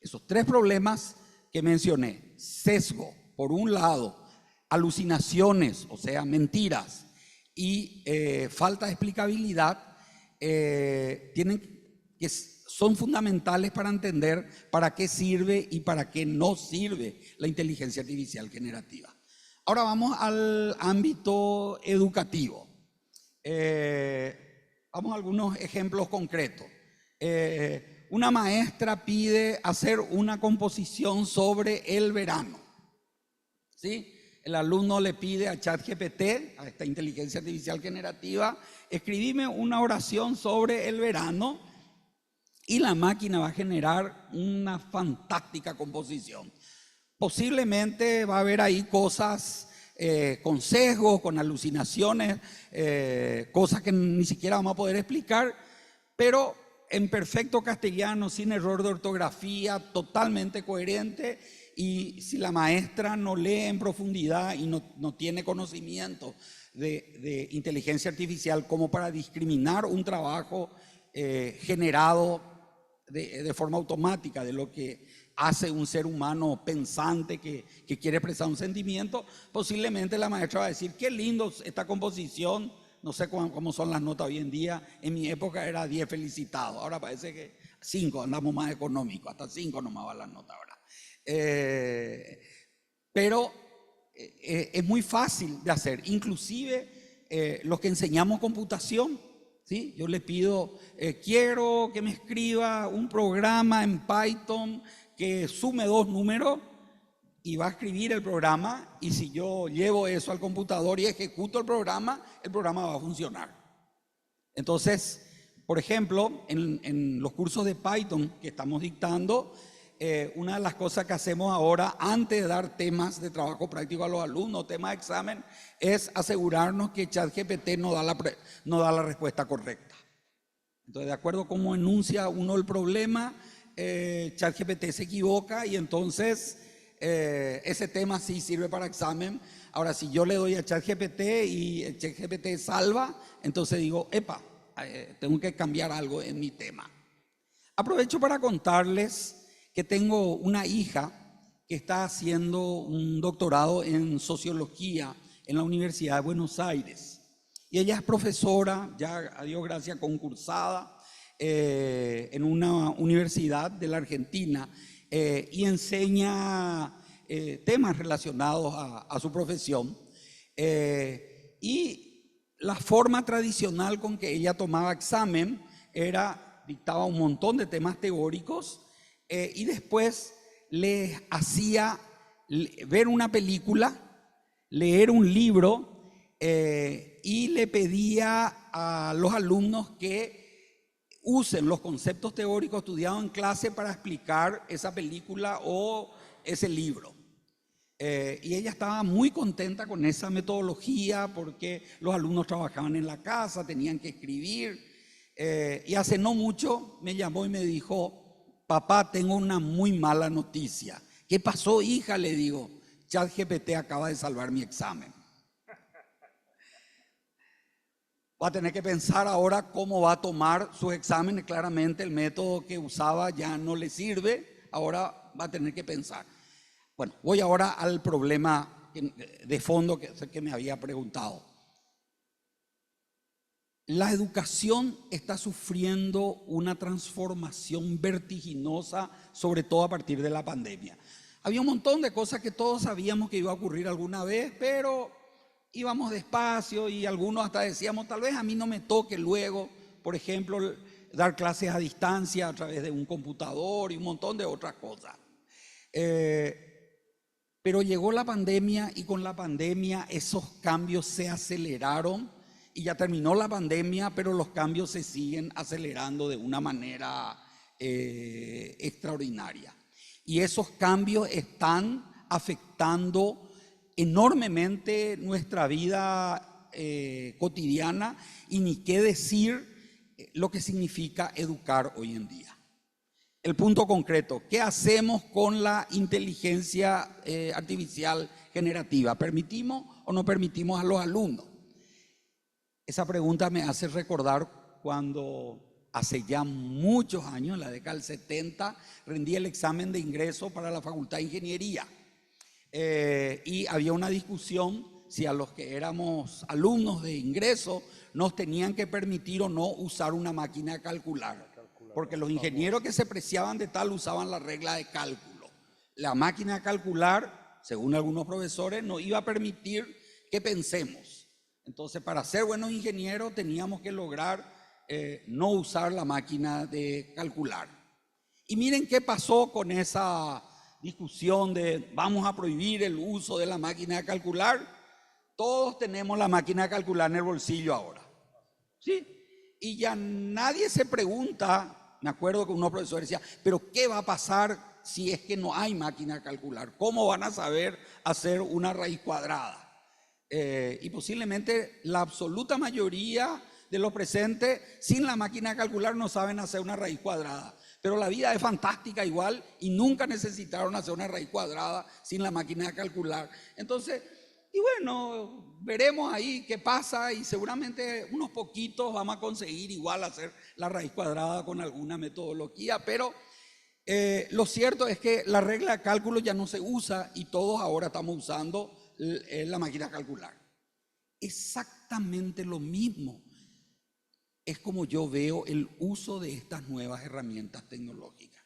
Esos tres problemas que mencioné, sesgo, por un lado, alucinaciones, o sea, mentiras, y falta de explicabilidad, son fundamentales para entender para qué sirve y para qué no sirve la inteligencia artificial generativa. Ahora vamos al ámbito educativo. Vamos a algunos ejemplos concretos. Una maestra pide hacer una composición sobre el verano, ¿sí? El alumno le pide a ChatGPT, a esta inteligencia artificial generativa, escribime una oración sobre el verano, y la máquina va a generar una fantástica composición. Posiblemente va a haber ahí cosas con sesgos, con alucinaciones, cosas que ni siquiera vamos a poder explicar, pero en perfecto castellano, sin error de ortografía, totalmente coherente. Y si la maestra no lee en profundidad y no tiene conocimiento de inteligencia artificial como para discriminar un trabajo generado de forma automática de lo que hace un ser humano pensante que quiere expresar un sentimiento, posiblemente la maestra va a decir, qué lindo esta composición, no sé cómo son las notas hoy en día, en mi época era 10 felicitados, ahora parece que 5, andamos más económicos, hasta 5 nomás va las notas ahora. Pero es muy fácil de hacer, inclusive los que enseñamos computación, ¿sí? Yo le pido, quiero que me escriba un programa en Python que sume 2 números, y va a escribir el programa, y si yo llevo eso al computador y ejecuto el programa va a funcionar. Entonces, por ejemplo, en los cursos de Python que estamos dictando, una de las cosas que hacemos ahora, antes de dar temas de trabajo práctico a los alumnos, temas de examen, es asegurarnos que ChatGPT no da la respuesta correcta. Entonces, de acuerdo a cómo enuncia uno el problema, ChatGPT se equivoca, y entonces ese tema sí sirve para examen. Ahora, si yo le doy a ChatGPT y el ChatGPT salva, entonces digo, epa, tengo que cambiar algo en mi tema. Aprovecho para contarles que tengo una hija que está haciendo un doctorado en sociología en la Universidad de Buenos Aires. Y ella es profesora, ya a Dios gracias, concursada en una universidad de la Argentina, y enseña temas relacionados a su profesión. Y la forma tradicional con que ella tomaba examen era, dictaba un montón de temas teóricos, y después les hacía ver una película, leer un libro, y le pedía a los alumnos que usen los conceptos teóricos estudiados en clase para explicar esa película o ese libro. Y ella estaba muy contenta con esa metodología porque los alumnos trabajaban en la casa, tenían que escribir. Y hace no mucho me llamó y me dijo, papá, tengo una muy mala noticia. ¿Qué pasó, hija? Le digo, ChatGPT acaba de salvar mi examen. Va a tener que pensar ahora cómo va a tomar sus exámenes. Claramente el método que usaba ya no le sirve. Ahora va a tener que pensar. Bueno, voy ahora al problema de fondo que me había preguntado. La educación está sufriendo una transformación vertiginosa, sobre todo a partir de la pandemia. Había un montón de cosas que todos sabíamos que iba a ocurrir alguna vez, pero íbamos despacio, y algunos hasta decíamos, tal vez a mí no me toque luego, por ejemplo, dar clases a distancia a través de un computador y un montón de otras cosas. Pero llegó la pandemia, y con la pandemia esos cambios se aceleraron. Y ya terminó la pandemia, pero los cambios se siguen acelerando de una manera extraordinaria. Y esos cambios están afectando enormemente nuestra vida cotidiana, y ni qué decir lo que significa educar hoy en día. El punto concreto, ¿qué hacemos con la inteligencia artificial generativa? ¿Permitimos o no permitimos a los alumnos? Esa pregunta me hace recordar cuando hace ya muchos años, en la década del 70, rendí el examen de ingreso para la Facultad de Ingeniería. Y había una discusión si a los que éramos alumnos de ingreso nos tenían que permitir o no usar una máquina de calcular, porque los ingenieros que se preciaban de tal usaban la regla de cálculo. La máquina de calcular, según algunos profesores, nos iba a permitir que pensemos. Entonces, para ser buenos ingenieros teníamos que lograr no usar la máquina de calcular. Y miren qué pasó con esa discusión de vamos a prohibir el uso de la máquina de calcular. Todos tenemos la máquina de calcular en el bolsillo ahora, ¿sí? Y ya nadie se pregunta, me acuerdo que unos profesores decían, pero ¿qué va a pasar si es que no hay máquina de calcular? ¿Cómo van a saber hacer una raíz cuadrada? Y posiblemente la absoluta mayoría de los presentes sin la máquina de calcular no saben hacer una raíz cuadrada. Pero la vida es fantástica igual y nunca necesitaron hacer una raíz cuadrada sin la máquina de calcular. Entonces, y bueno, veremos ahí qué pasa y seguramente unos poquitos vamos a conseguir igual hacer la raíz cuadrada con alguna metodología, pero lo cierto es que la regla de cálculo ya no se usa y todos ahora estamos usando la máquina de calcular. Exactamente lo mismo es como yo veo el uso de estas nuevas herramientas tecnológicas.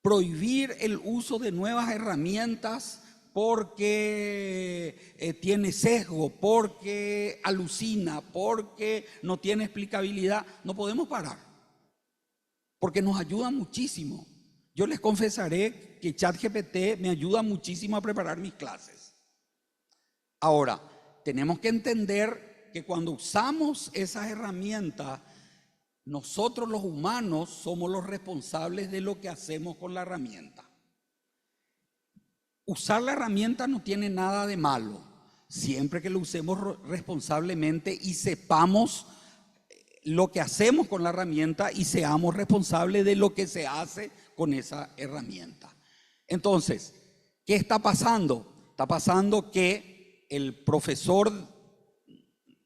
Prohibir el uso de nuevas herramientas porque tiene sesgo, porque alucina, porque no tiene explicabilidad, no podemos parar, porque nos ayuda muchísimo. Yo les confesaré que ChatGPT me ayuda muchísimo a preparar mis clases. Ahora, tenemos que entender que cuando usamos esas herramientas, nosotros los humanos somos los responsables de lo que hacemos con la herramienta. Usar la herramienta no tiene nada de malo, siempre que lo usemos responsablemente y sepamos lo que hacemos con la herramienta y seamos responsables de lo que se hace con esa herramienta. Entonces, ¿qué está pasando? Está pasando que el profesor,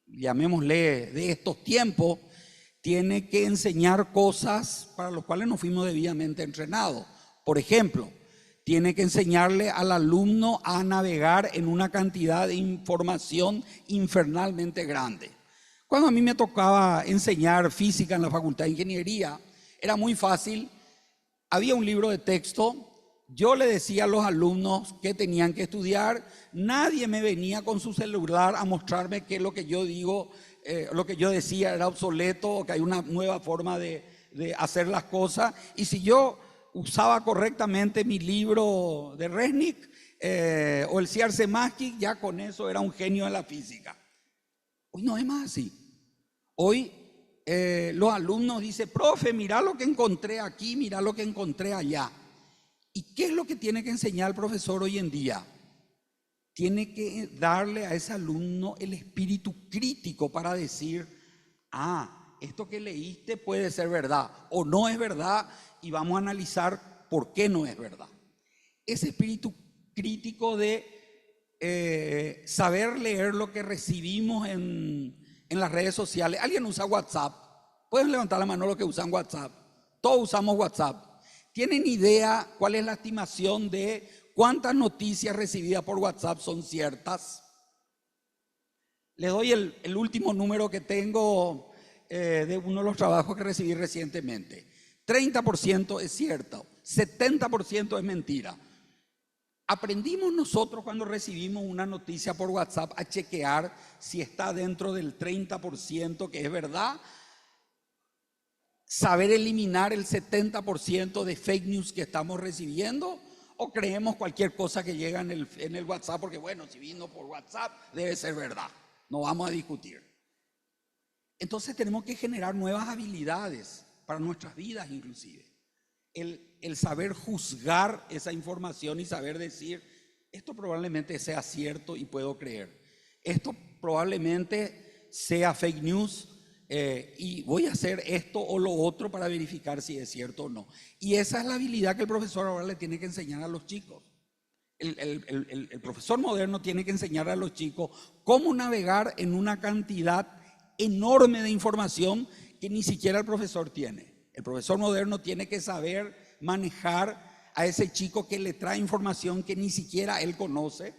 llamémosle de estos tiempos, tiene que enseñar cosas para las cuales no fuimos debidamente entrenados. Por ejemplo, tiene que enseñarle al alumno a navegar en una cantidad de información infernalmente grande. Cuando a mí me tocaba enseñar física en la Facultad de Ingeniería, era muy fácil. Había un libro de texto, yo le decía a los alumnos que tenían que estudiar, nadie me venía con su celular a mostrarme que lo que yo digo, lo que yo decía era obsoleto o que hay una nueva forma de hacer las cosas. Y si yo usaba correctamente mi libro de Resnick o el Csikszentmihalyi, ya con eso era un genio de la física. Hoy no es más así. Hoy los alumnos dicen, profe, mira lo que encontré aquí, mira lo que encontré allá. ¿Y qué es lo que tiene que enseñar el profesor hoy en día? Tiene que darle a ese alumno el espíritu crítico para decir, esto que leíste puede ser verdad o no es verdad y vamos a analizar por qué no es verdad. Ese espíritu crítico de saber leer lo que recibimos en las redes sociales. ¿Alguien usa WhatsApp? Pueden levantar la mano los que usan WhatsApp. Todos usamos WhatsApp. ¿Tienen idea cuál es la estimación de cuántas noticias recibidas por WhatsApp son ciertas? Les doy el último número que tengo de uno de los trabajos que recibí recientemente. 30% es cierto, 70% es mentira. Aprendimos nosotros cuando recibimos una noticia por WhatsApp a chequear si está dentro del 30% que es verdad, saber eliminar el 70% de fake news que estamos recibiendo, o creemos cualquier cosa que llega en el WhatsApp porque bueno, si vino por WhatsApp debe ser verdad, no vamos a discutir. Entonces tenemos que generar nuevas habilidades para nuestras vidas inclusive. El saber juzgar esa información y saber decir, esto probablemente sea cierto y puedo creer. Esto probablemente sea fake news y voy a hacer esto o lo otro para verificar si es cierto o no. Y esa es la habilidad que el profesor ahora le tiene que enseñar a los chicos. el profesor moderno tiene que enseñar a los chicos cómo navegar en una cantidad enorme de información que ni siquiera el profesor tiene. El profesor moderno tiene que saber manejar a ese chico que le trae información que ni siquiera él conoce,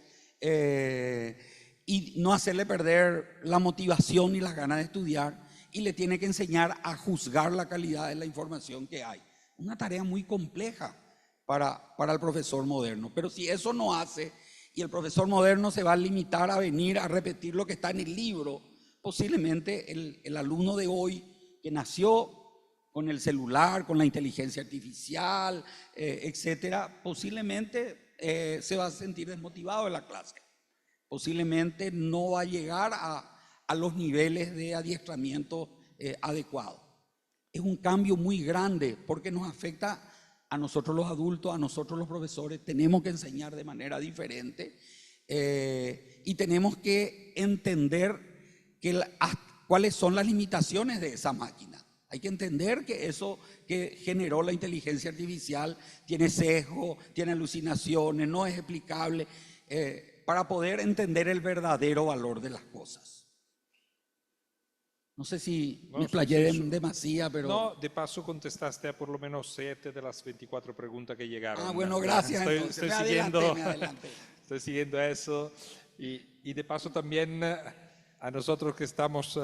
y no hacerle perder la motivación y las ganas de estudiar, y le tiene que enseñar a juzgar la calidad de la información que hay. Una tarea muy compleja para el profesor moderno, pero si eso no hace y el profesor moderno se va a limitar a venir a repetir lo que está en el libro, posiblemente el alumno de hoy que nació con el celular, con la inteligencia artificial, etcétera, posiblemente se va a sentir desmotivado de la clase. Posiblemente no va a llegar a los niveles de adiestramiento adecuados. Es un cambio muy grande porque nos afecta a nosotros los adultos, a nosotros los profesores. Tenemos que enseñar de manera diferente, y tenemos que entender cuáles son las limitaciones de esa máquina. Hay que entender que eso que generó la inteligencia artificial tiene sesgo, tiene alucinaciones, no es explicable, para poder entender el verdadero valor de las cosas. No sé si me explayé demasiado, pero... No, de paso contestaste a por lo menos 7 de las 24 preguntas que llegaron. Ah, bueno, gracias. Estoy siguiendo eso. Y de paso también a nosotros que estamos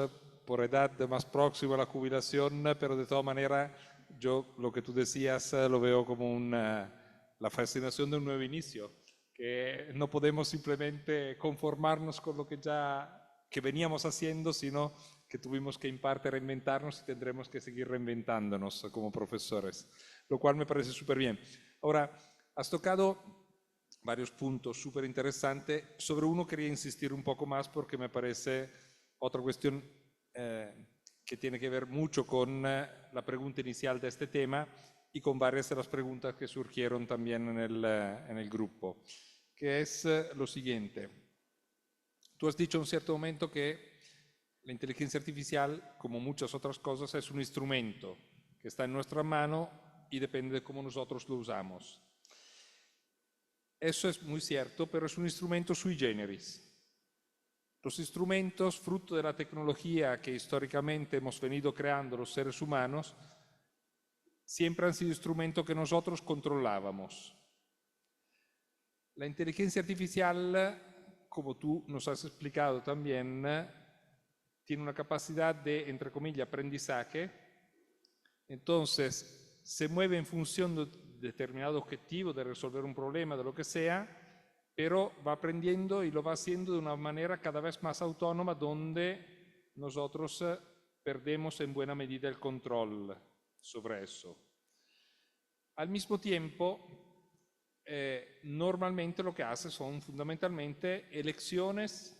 por edad más próximo a la jubilación, pero de todas maneras yo lo que tú decías lo veo como la fascinación de un nuevo inicio, que no podemos simplemente conformarnos con lo que veníamos haciendo, sino que tuvimos que en parte reinventarnos y tendremos que seguir reinventándonos como profesores, lo cual me parece súper bien. Ahora, has tocado varios puntos súper interesantes. Sobre uno quería insistir un poco más porque me parece otra cuestión que tiene que ver mucho con la pregunta inicial de este tema y con varias de las preguntas que surgieron también en el grupo, que es lo siguiente. Tú has dicho en un cierto momento que la inteligencia artificial, como muchas otras cosas, es un instrumento que está en nuestra mano y depende de cómo nosotros lo usamos. Eso es muy cierto, pero es un instrumento sui generis. Los instrumentos, fruto de la tecnología que históricamente hemos venido creando los seres humanos, siempre han sido instrumentos que nosotros controlábamos. La inteligencia artificial, como tú nos has explicado también, tiene una capacidad de, entre comillas, aprendizaje. Entonces, se mueve en función de determinado objetivo, de resolver un problema, de lo que sea, pero va aprendiendo y lo va haciendo de una manera cada vez más autónoma, donde nosotros perdemos en buena medida el control sobre eso. Al mismo tiempo, normalmente lo que hace son fundamentalmente elecciones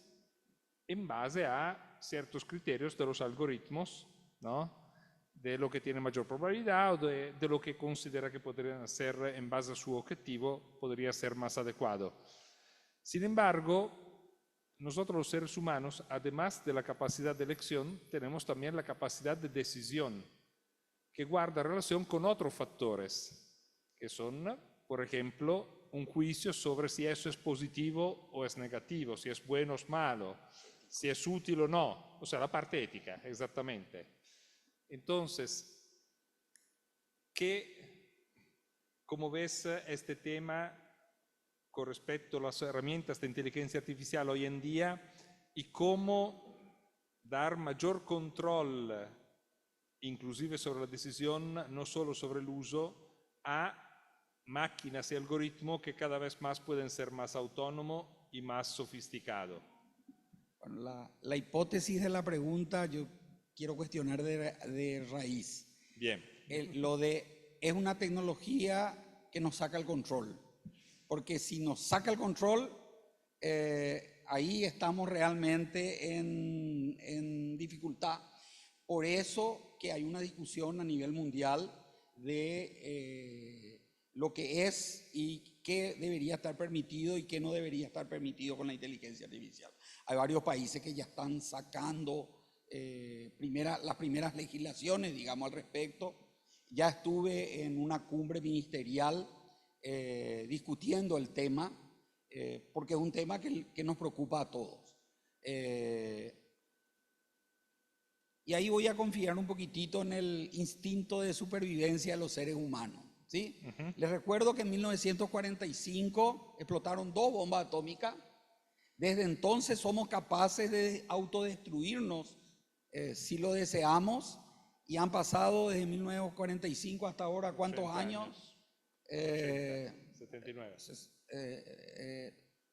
en base a ciertos criterios de los algoritmos, ¿no? De lo que tiene mayor probabilidad o de lo que considera que podría ser, en base a su objetivo, podría ser más adecuado. Sin embargo, nosotros los seres humanos, además de la capacidad de elección, tenemos también la capacidad de decisión, que guarda relación con otros factores, que son, por ejemplo, un juicio sobre si eso es positivo o es negativo, si es bueno o es malo, si es útil o no, o sea, la parte ética, exactamente. Entonces, ¿cómo ves este tema con respecto a las herramientas de inteligencia artificial hoy en día y cómo dar mayor control, inclusive sobre la decisión, no solo sobre el uso, a máquinas y algoritmos que cada vez más pueden ser más autónomos y más sofisticados? Bueno, la hipótesis de la pregunta yo quiero cuestionar de raíz. Bien. Es una tecnología que nos saca el control, porque si nos saca el control, ahí estamos realmente en dificultad. Por eso que hay una discusión a nivel mundial de lo que es y qué debería estar permitido y qué no debería estar permitido con la inteligencia artificial. Hay varios países que ya están sacando las primeras legislaciones, digamos, al respecto. Ya estuve en una cumbre ministerial discutiendo el tema porque es un tema que nos preocupa a todos. Y ahí voy a confiar un poquitito en el instinto de supervivencia de los seres humanos, ¿sí? Les recuerdo que en 1945 explotaron 2 bombas atómicas. Desde entonces somos capaces de autodestruirnos si lo deseamos, y han pasado desde 1945 hasta ahora, ¿cuántos años? 79.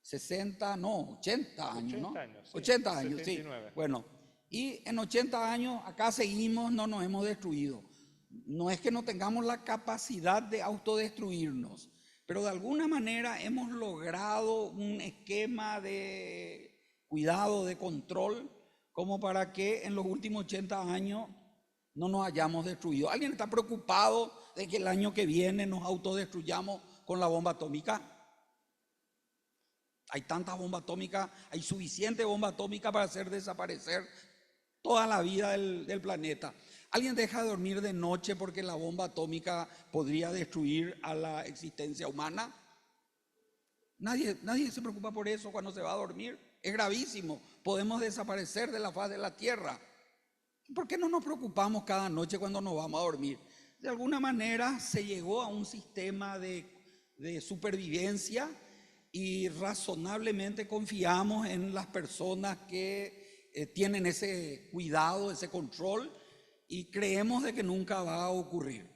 60, no, 80 años, ¿no? 80 años, sí. 80 años, 79. sí. Bueno, y en 80 años acá seguimos, no nos hemos destruido. No es que no tengamos la capacidad de autodestruirnos, pero de alguna manera hemos logrado un esquema de cuidado, de control, como para que en los últimos 80 años no nos hayamos destruido. ¿Alguien está preocupado de que el año que viene nos autodestruyamos con la bomba atómica? Hay tantas bombas atómicas, hay suficiente bomba atómica para hacer desaparecer toda la vida del planeta. ¿Alguien deja de dormir de noche porque la bomba atómica podría destruir a la existencia humana? Nadie se preocupa por eso cuando se va a dormir. Es gravísimo. Podemos desaparecer de la faz de la Tierra. ¿Por qué no nos preocupamos cada noche cuando nos vamos a dormir? De alguna manera se llegó a un sistema de supervivencia y razonablemente confiamos en las personas que tienen ese cuidado, ese control, y creemos de que nunca va a ocurrir.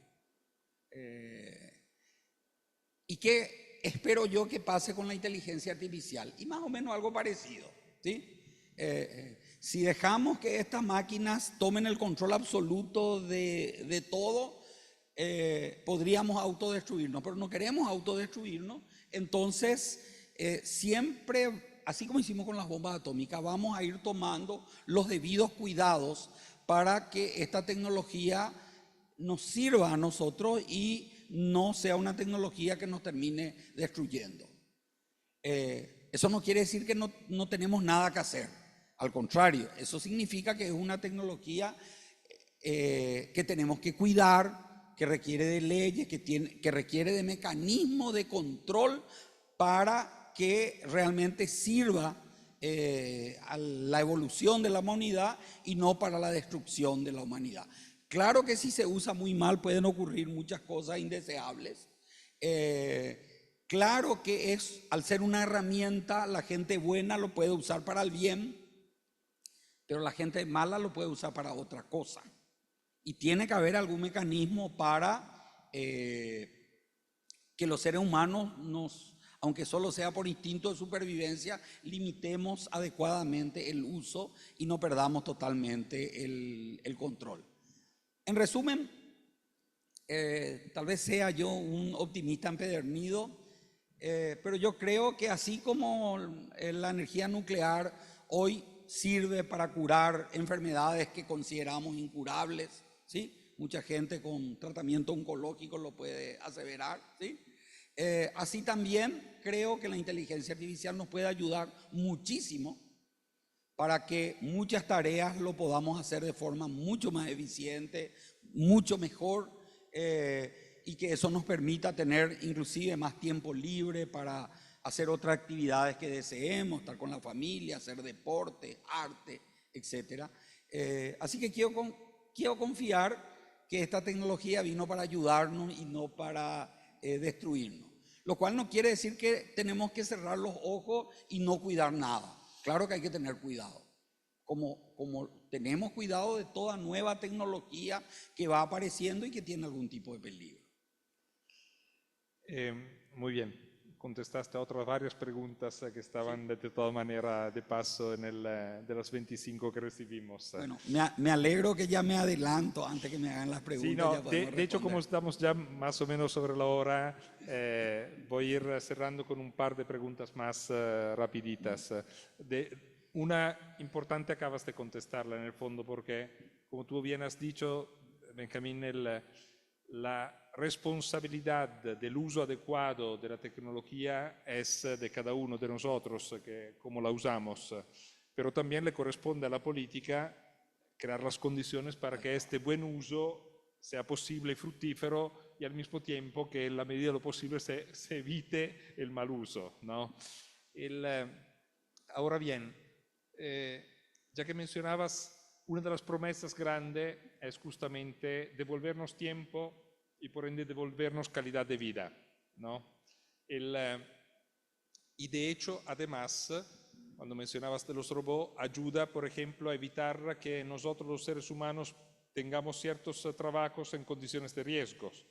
¿Y qué espero yo que pase con la inteligencia artificial? Y más o menos algo parecido, ¿sí? Si dejamos que estas máquinas tomen el control absoluto de todo, podríamos autodestruirnos, pero no queremos autodestruirnos. Entonces, siempre, así como hicimos con las bombas atómicas, vamos a ir tomando los debidos cuidados para que esta tecnología nos sirva a nosotros y no sea una tecnología que nos termine destruyendo. Eso no quiere decir que no tenemos nada que hacer. Al contrario, eso significa que es una tecnología que tenemos que cuidar, que requiere de leyes, que requiere de mecanismos de control para que realmente sirva a la evolución de la humanidad y no para la destrucción de la humanidad. Claro que si se usa muy mal pueden ocurrir muchas cosas indeseables. Claro que al ser una herramienta, la gente buena lo puede usar para el bien, pero la gente mala lo puede usar para otra cosa. Y tiene que haber algún mecanismo para que los seres humanos aunque solo sea por instinto de supervivencia, limitemos adecuadamente el uso y no perdamos totalmente el control. En resumen, tal vez sea yo un optimista empedernido, pero yo creo que así como la energía nuclear hoy sirve para curar enfermedades que consideramos incurables, ¿sí? Mucha gente con tratamiento oncológico lo puede aseverar, ¿sí? Así también creo que la inteligencia artificial nos puede ayudar muchísimo para que muchas tareas lo podamos hacer de forma mucho más eficiente, mucho mejor, y que eso nos permita tener inclusive más tiempo libre para hacer otras actividades que deseemos, estar con la familia, hacer deporte, arte, etc. Así que quiero confiar que esta tecnología vino para ayudarnos y no para destruirnos, lo cual no quiere decir que tenemos que cerrar los ojos y no cuidar nada. Claro que hay que tener cuidado, como tenemos cuidado de toda nueva tecnología que va apareciendo y que tiene algún tipo de peligro. Muy bien. Contestaste a otras varias preguntas que estaban de todas maneras de paso de los 25 que recibimos. Bueno, me alegro que ya me adelanto antes que me hagan las preguntas. Sí, no, ya podemos de hecho, responder. como estamos ya más o menos sobre la hora, voy a ir cerrando con un par de preguntas más rapiditas. Una importante acabas de contestarla en el fondo, porque como tú bien has dicho, Benjamín, la responsabilidad del uso adecuado de la tecnología es de cada uno de nosotros, que cómo la usamos, pero también le corresponde a la política crear las condiciones para que este buen uso sea posible y fructífero, y al mismo tiempo que en la medida de lo posible se evite el mal uso, ¿no? Ahora bien, ya que mencionabas, una de las promesas grandes es justamente devolvernos tiempo y por ende devolvernos calidad de vida, ¿no? Y de hecho, además, cuando mencionabas de los robots, ayuda, por ejemplo, a evitar que nosotros los seres humanos tengamos ciertos trabajos en condiciones de riesgos,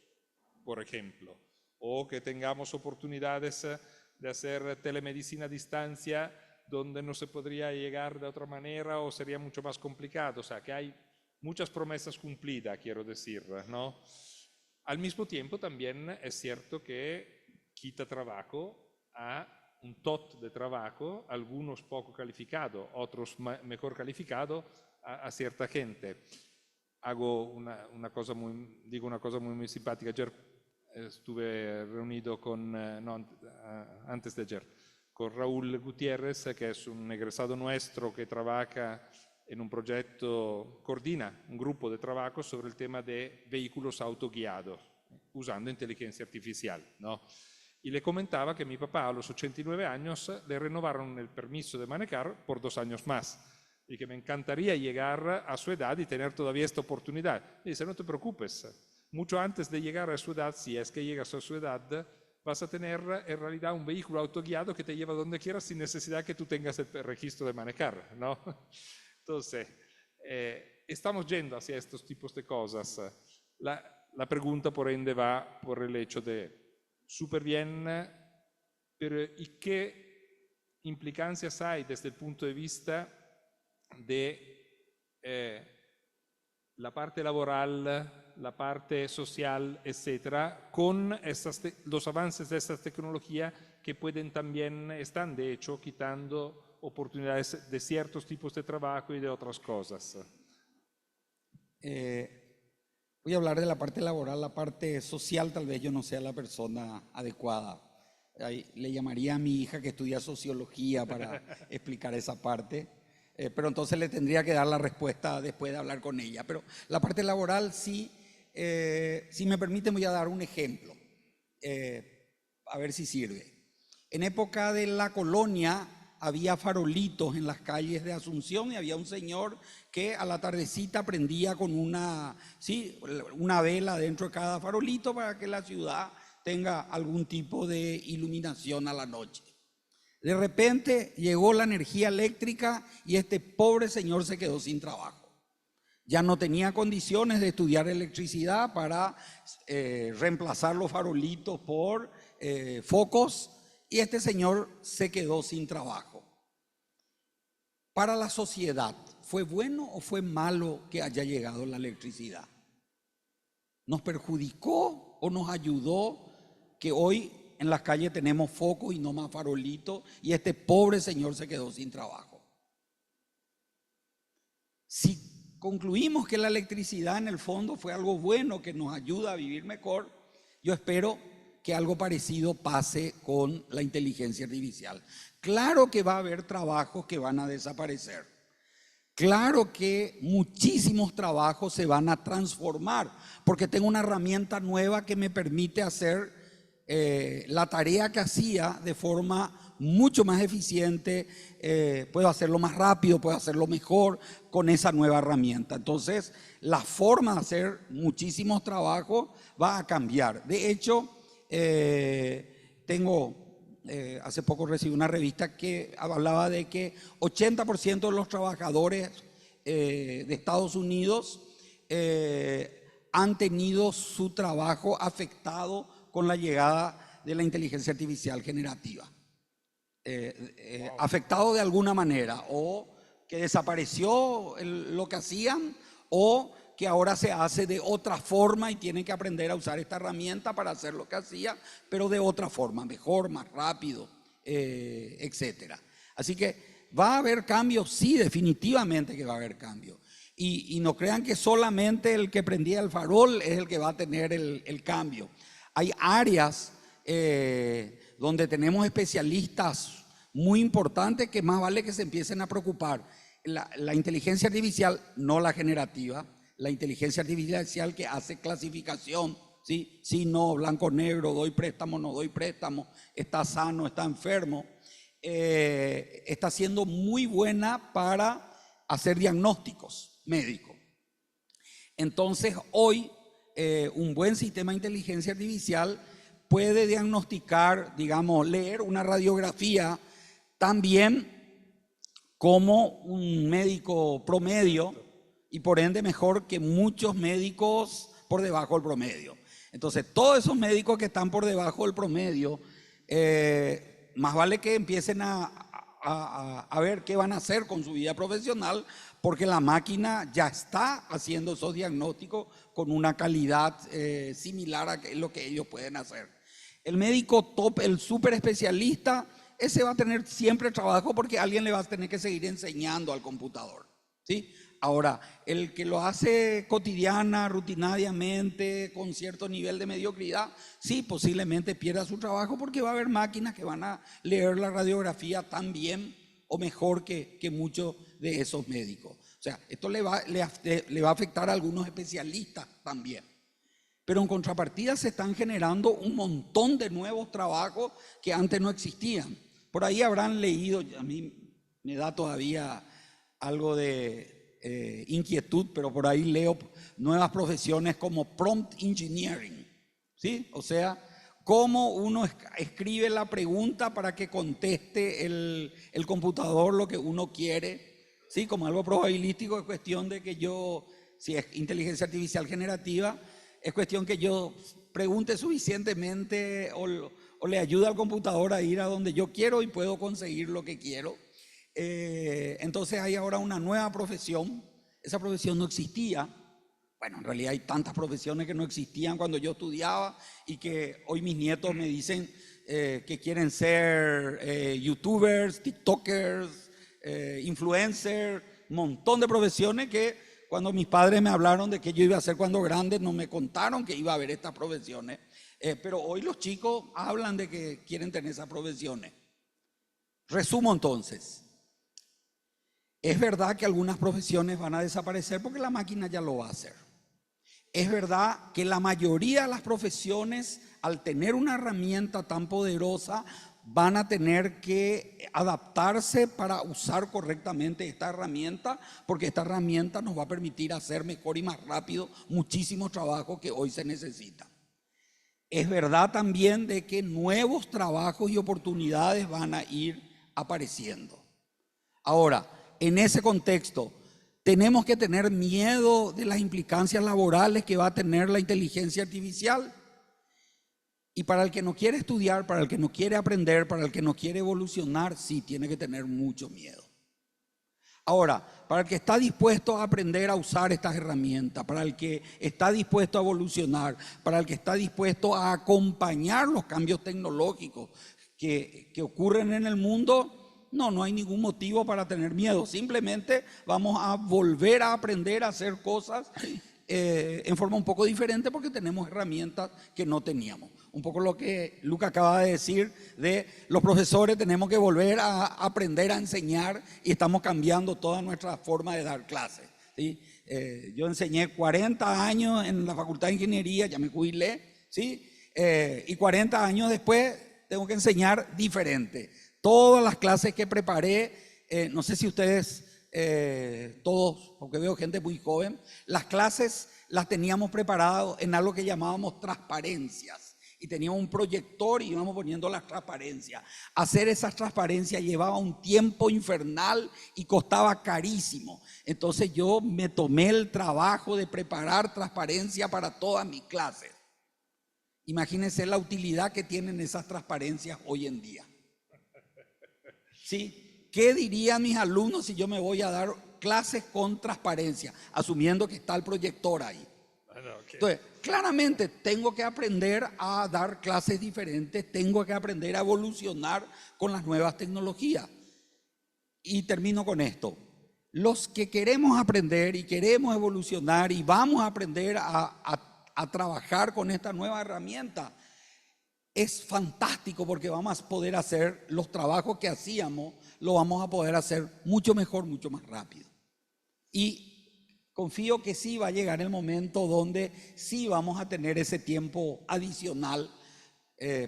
por ejemplo, o que tengamos oportunidades de hacer telemedicina a distancia donde no se podría llegar de otra manera o sería mucho más complicado. O sea, que hay muchas promesas cumplidas, quiero decir, ¿no? Al mismo tiempo, también es cierto que quita trabajo a un tot de trabajo, algunos poco calificados, otros mejor calificados, a cierta gente. Digo una cosa muy simpática. Ayer estuve reunido con, antes de ayer, con Raúl Gutiérrez, que es un egresado nuestro que trabaja en un proyecto, coordina un grupo de trabajo sobre el tema de vehículos autoguiados, usando inteligencia artificial, ¿no? Y le comentaba que mi papá a los 89 años le renovaron el permiso de manejar por 2 años más y que me encantaría llegar a su edad y tener todavía esta oportunidad. Y dice, no te preocupes, mucho antes de llegar a su edad, si es que llegas a su edad, vas a tener en realidad un vehículo autoguiado que te lleva donde quieras sin necesidad que tú tengas el registro de manejar, ¿no? Entonces, estamos yendo hacia estos tipos de cosas. La pregunta, por ende, va por el hecho de súper bien, pero ¿y qué implicancias hay desde el punto de vista de la parte laboral, la parte social, etcétera, con los avances de estas tecnologías que pueden también, están de hecho quitando oportunidades de ciertos tipos de trabajo y de otras cosas? Voy a hablar de la parte laboral. La parte social tal vez yo no sea la persona adecuada. Ahí le llamaría a mi hija que estudia sociología para explicar esa parte, pero entonces le tendría que dar la respuesta después de hablar con ella. Pero la parte laboral sí, si me permiten voy a dar un ejemplo, a ver si sirve. En época de la colonia había farolitos en las calles de Asunción y había un señor que a la tardecita prendía con una vela dentro de cada farolito para que la ciudad tenga algún tipo de iluminación a la noche. De repente llegó la energía eléctrica y este pobre señor se quedó sin trabajo. Ya no tenía condiciones de estudiar electricidad para reemplazar los farolitos por focos, y este señor se quedó sin trabajo. Para la sociedad, ¿fue bueno o fue malo que haya llegado la electricidad? ¿Nos perjudicó o nos ayudó que hoy en las calles tenemos focos y no más farolitos y este pobre señor se quedó sin trabajo? Si concluimos que la electricidad en el fondo fue algo bueno que nos ayuda a vivir mejor, yo espero que algo parecido pase con la inteligencia artificial. Claro que va a haber trabajos que van a desaparecer. Claro que muchísimos trabajos se van a transformar, porque tengo una herramienta nueva que me permite hacer la tarea que hacía de forma mucho más eficiente. Puedo hacerlo más rápido, puedo hacerlo mejor con esa nueva herramienta. Entonces, la forma de hacer muchísimos trabajos va a cambiar. De hecho, hace poco recibí una revista que hablaba de que 80% de los trabajadores de Estados Unidos han tenido su trabajo afectado con la llegada de la inteligencia artificial generativa. Afectado de alguna manera, o que desapareció lo que hacían, o que ahora se hace de otra forma y tienen que aprender a usar esta herramienta para hacer lo que hacía, pero de otra forma, mejor, más rápido, etcétera. Así que va a haber cambios, sí, definitivamente que va a haber cambios. Y no crean que solamente el que prendía el farol es el que va a tener el cambio. Hay áreas donde tenemos especialistas muy importantes que más vale que se empiecen a preocupar. La inteligencia artificial, no la generativa, la inteligencia artificial que hace clasificación, ¿sí? Sí, no, blanco, negro, doy préstamo, no doy préstamo, está sano, está enfermo. está siendo muy buena para hacer diagnósticos médicos. Entonces, hoy un buen sistema de inteligencia artificial puede diagnosticar, digamos, leer una radiografía tan bien como un médico promedio y por ende mejor que muchos médicos por debajo del promedio. Entonces, todos esos médicos que están por debajo del promedio, más vale que empiecen a ver qué van a hacer con su vida profesional, porque la máquina ya está haciendo esos diagnósticos con una calidad similar a lo que ellos pueden hacer. El médico top, el súper especialista, ese va a tener siempre trabajo porque alguien le va a tener que seguir enseñando al computador, ¿sí? Ahora, el que lo hace cotidiana, rutinariamente, con cierto nivel de mediocridad, sí, posiblemente pierda su trabajo porque va a haber máquinas que van a leer la radiografía tan bien o mejor que muchos de esos médicos. O sea, esto le va a afectar a algunos especialistas también. Pero en contrapartida se están generando un montón de nuevos trabajos que antes no existían. Por ahí habrán leído, a mí me da todavía algo de inquietud, pero por ahí leo nuevas profesiones como prompt engineering, ¿sí? O sea, cómo uno escribe la pregunta para que conteste el computador lo que uno quiere, ¿sí? Como algo probabilístico, es cuestión de que yo, si es inteligencia artificial generativa, es cuestión que yo pregunte suficientemente o le ayude al computador a ir a donde yo quiero y puedo conseguir lo que quiero. Entonces hay ahora una nueva profesión. Esa profesión no existía. Bueno, en realidad hay tantas profesiones que no existían cuando yo estudiaba y que hoy mis nietos me dicen que quieren ser youtubers, tiktokers, influencers, un montón de profesiones que cuando mis padres me hablaron de qué yo iba a hacer cuando grande, no me contaron que iba a haber estas profesiones. Pero hoy los chicos hablan de que quieren tener esas profesiones. Resumo entonces. Es verdad que algunas profesiones van a desaparecer porque la máquina ya lo va a hacer. Es verdad que la mayoría de las profesiones, al tener una herramienta tan poderosa, van a tener que adaptarse para usar correctamente esta herramienta, porque esta herramienta nos va a permitir hacer mejor y más rápido muchísimos trabajos que hoy se necesitan. Es verdad también de que nuevos trabajos y oportunidades van a ir apareciendo. Ahora, en ese contexto, ¿tenemos que tener miedo de las implicancias laborales que va a tener la inteligencia artificial? Y para el que no quiere estudiar, para el que no quiere aprender, para el que no quiere evolucionar, sí tiene que tener mucho miedo. Ahora, para el que está dispuesto a aprender a usar estas herramientas, para el que está dispuesto a evolucionar, para el que está dispuesto a acompañar los cambios tecnológicos que ocurren en el mundo, no hay ningún motivo para tener miedo. Simplemente vamos a volver a aprender a hacer cosas en forma un poco diferente porque tenemos herramientas que no teníamos. Un poco lo que Luca acaba de decir de los profesores tenemos que volver a aprender a enseñar y estamos cambiando toda nuestra forma de dar clases, ¿sí? Yo enseñé 40 años en la Facultad de Ingeniería, ya me jubilé, ¿sí? Y 40 años después tengo que enseñar diferente. Todas las clases que preparé, no sé si ustedes, todos, porque veo gente muy joven, las clases las teníamos preparadas en algo que llamábamos transparencias. Y teníamos un proyector y íbamos poniendo las transparencias. Hacer esas transparencias llevaba un tiempo infernal y costaba carísimo. Entonces yo me tomé el trabajo de preparar transparencia para todas mis clases. Imagínense la utilidad que tienen esas transparencias hoy en día. ¿Sí? ¿Qué dirían mis alumnos si yo me voy a dar clases con transparencia, asumiendo que está el proyector ahí? Entonces, claramente tengo que aprender a dar clases diferentes, tengo que aprender a evolucionar con las nuevas tecnologías. Y termino con esto. Los que queremos aprender y queremos evolucionar y vamos a aprender a trabajar con esta nueva herramienta, es fantástico porque vamos a poder hacer los trabajos que hacíamos, lo vamos a poder hacer mucho mejor, mucho más rápido. Y confío que sí va a llegar el momento donde sí vamos a tener ese tiempo adicional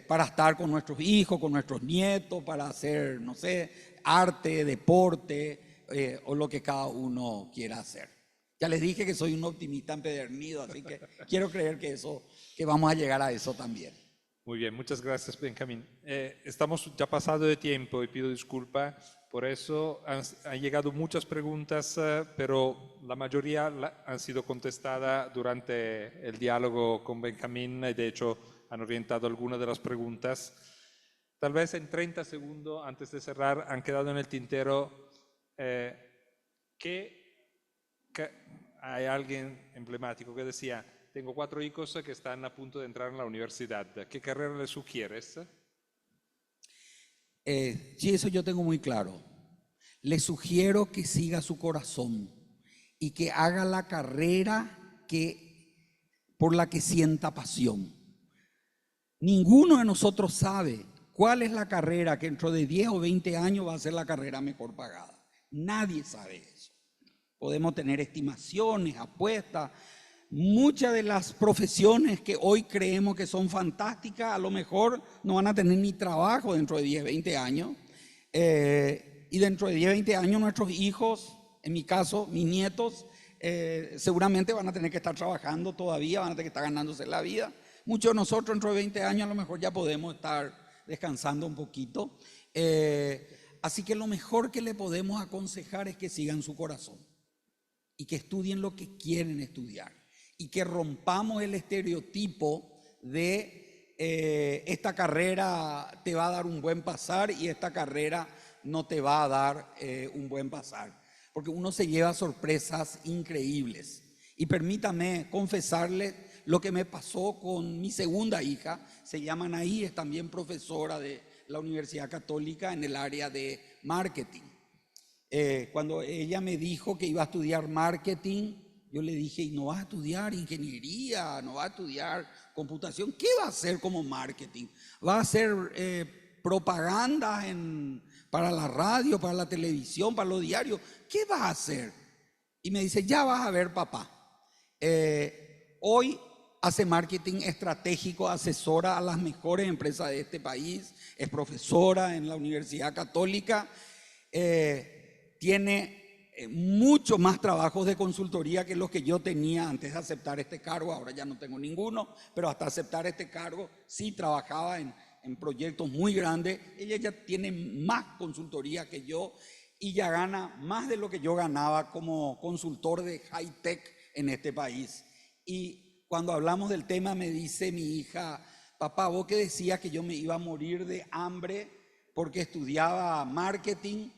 para estar con nuestros hijos, con nuestros nietos, para hacer, no sé, arte, deporte o lo que cada uno quiera hacer. Ya les dije que soy un optimista empedernido, así que quiero creer que vamos a llegar a eso también. Muy bien, muchas gracias, Benjamín. Estamos ya pasado de tiempo y pido disculpa por eso. Han llegado muchas preguntas, pero la mayoría han sido contestadas durante el diálogo con Benjamín y de hecho han orientado algunas de las preguntas. Tal vez en 30 segundos, antes de cerrar, han quedado en el tintero que hay alguien emblemático que decía: tengo 4 hijos que están a punto de entrar en la universidad. ¿Qué carrera les sugieres? Sí, eso yo tengo muy claro. Le sugiero que siga su corazón y que haga la carrera por la que sienta pasión. Ninguno de nosotros sabe cuál es la carrera que dentro de 10 o 20 años va a ser la carrera mejor pagada. Nadie sabe eso. Podemos tener estimaciones, apuestas. Muchas de las profesiones que hoy creemos que son fantásticas, a lo mejor no van a tener ni trabajo dentro de 10, 20 años. Y dentro de 10, 20 años nuestros hijos, en mi caso, mis nietos, seguramente van a tener que estar trabajando todavía, van a tener que estar ganándose la vida. Muchos de nosotros dentro de 20 años a lo mejor ya podemos estar descansando un poquito. Así que lo mejor que le podemos aconsejar es que sigan su corazón y que estudien lo que quieren estudiar y que rompamos el estereotipo de esta carrera te va a dar un buen pasar y esta carrera no te va a dar un buen pasar, porque uno se lleva sorpresas increíbles. Y permítame confesarles lo que me pasó con mi segunda hija. Se llama Anaí, es también profesora de la Universidad Católica en el área de marketing. Cuando ella me dijo que iba a estudiar marketing, yo le dije: ¿y no vas a estudiar ingeniería? ¿No vas a estudiar computación? ¿Qué va a hacer como marketing? ¿Va a hacer propaganda para la radio, para la televisión, para los diarios? ¿Qué vas a hacer? Y me dice: ya vas a ver, papá. Hoy hace marketing estratégico, asesora a las mejores empresas de este país, es profesora en la Universidad Católica, tiene mucho más trabajos de consultoría que los que yo tenía antes de aceptar este cargo. Ahora ya no tengo ninguno, pero hasta aceptar este cargo sí trabajaba en proyectos muy grandes. Ella ya tiene más consultoría que yo y ya gana más de lo que yo ganaba como consultor de high tech en este país. Y cuando hablamos del tema me dice mi hija: papá, vos que decías que yo me iba a morir de hambre porque estudiaba marketing,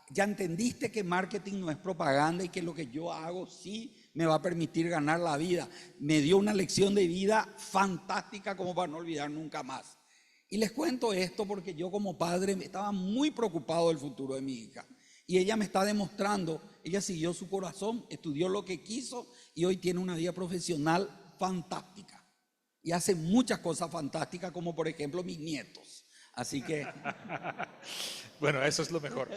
ya entendiste que marketing no es propaganda y que lo que yo hago sí me va a permitir ganar la vida. Me dio una lección de vida fantástica como para no olvidar nunca más. Y les cuento esto porque yo como padre estaba muy preocupado del futuro de mi hija. Y ella me está demostrando, ella siguió su corazón, estudió lo que quiso y hoy tiene una vida profesional fantástica. Y hace muchas cosas fantásticas, como por ejemplo mis nietos. Así que... Bueno, eso es lo mejor.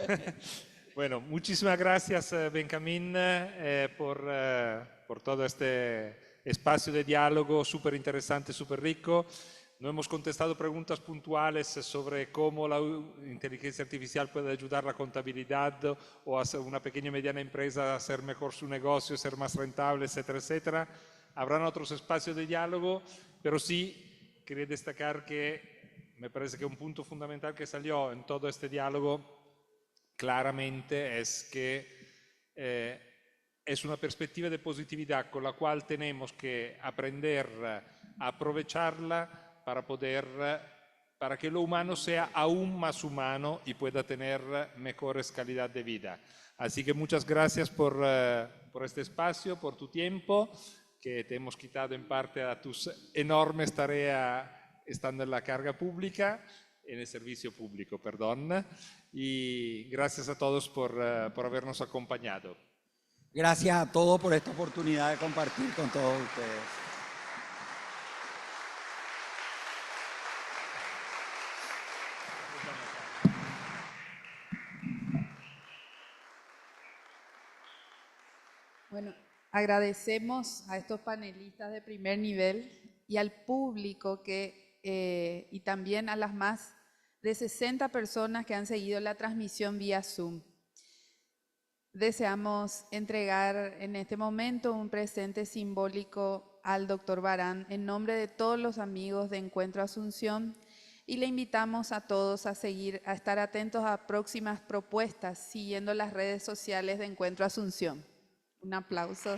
Bueno, muchísimas gracias, Benjamín, por todo este espacio de diálogo súper interesante, súper rico. No hemos contestado preguntas puntuales sobre cómo la inteligencia artificial puede ayudar a la contabilidad o a una pequeña y mediana empresa a hacer mejor su negocio, ser más rentable, etcétera, etcétera. Habrán otros espacios de diálogo, pero sí quería destacar que me parece que un punto fundamental que salió en todo este diálogo claramente es que es una perspectiva de positividad con la cual tenemos que aprender a aprovecharla para que lo humano sea aún más humano y pueda tener mejores calidad de vida. Así que muchas gracias por este espacio, por tu tiempo, que te hemos quitado en parte a tus enormes tareas estando en la carga pública, en el servicio público, perdón. Y gracias a todos por habernos acompañado. Gracias a todos por esta oportunidad de compartir con todos ustedes. Bueno, agradecemos a estos panelistas de primer nivel y al público que y también a las más de 60 personas que han seguido la transmisión vía Zoom. Deseamos entregar en este momento un presente simbólico al doctor Barán en nombre de todos los amigos de Encuentro Asunción y le invitamos a todos a estar atentos a próximas propuestas siguiendo las redes sociales de Encuentro Asunción. Un aplauso.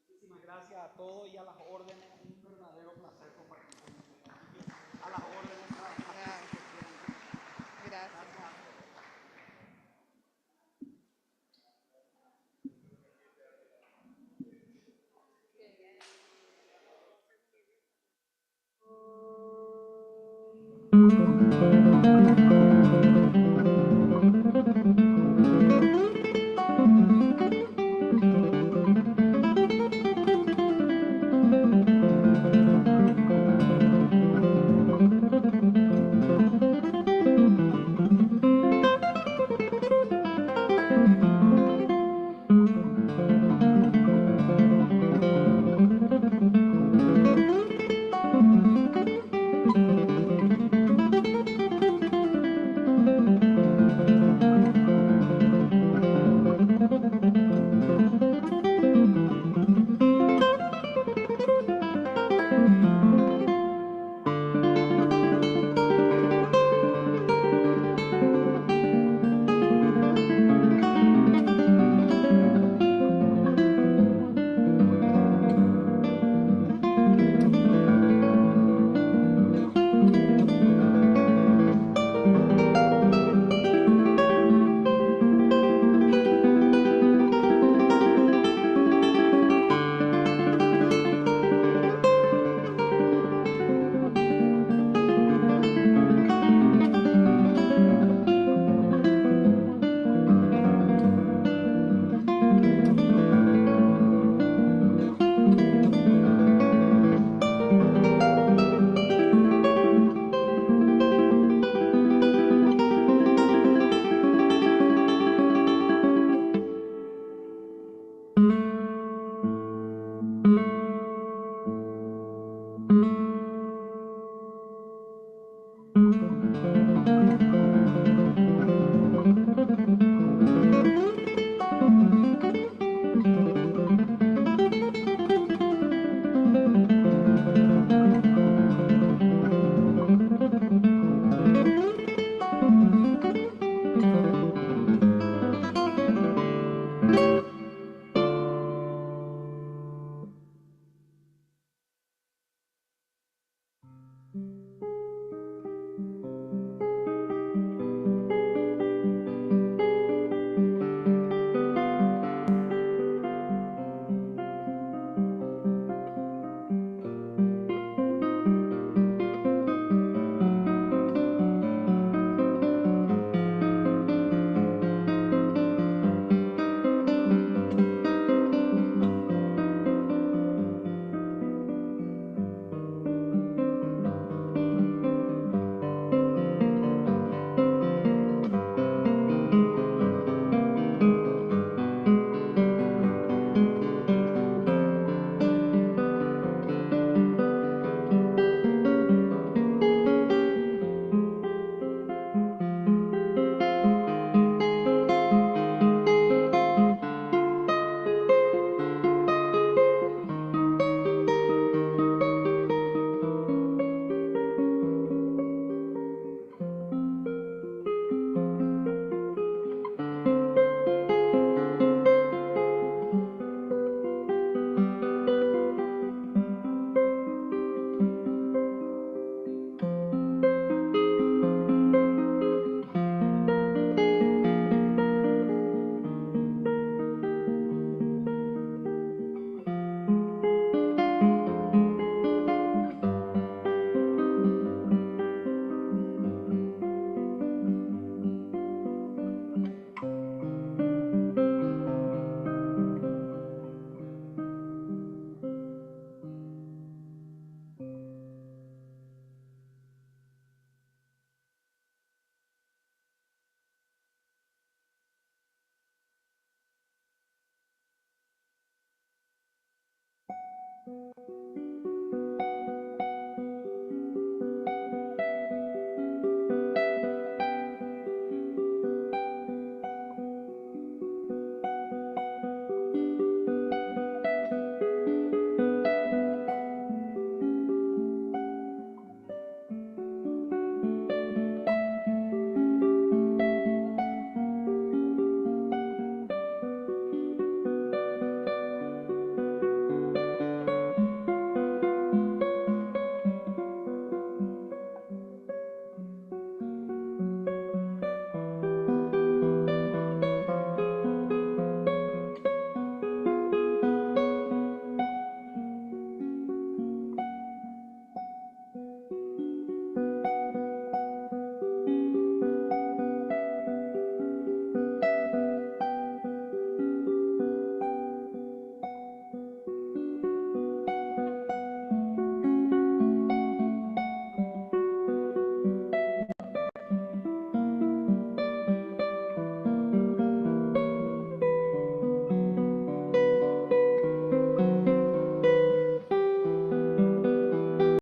Muchísimas gracias a todos y a las órdenes. Un verdadero placer compartir con ustedes. A las órdenes. Gracias.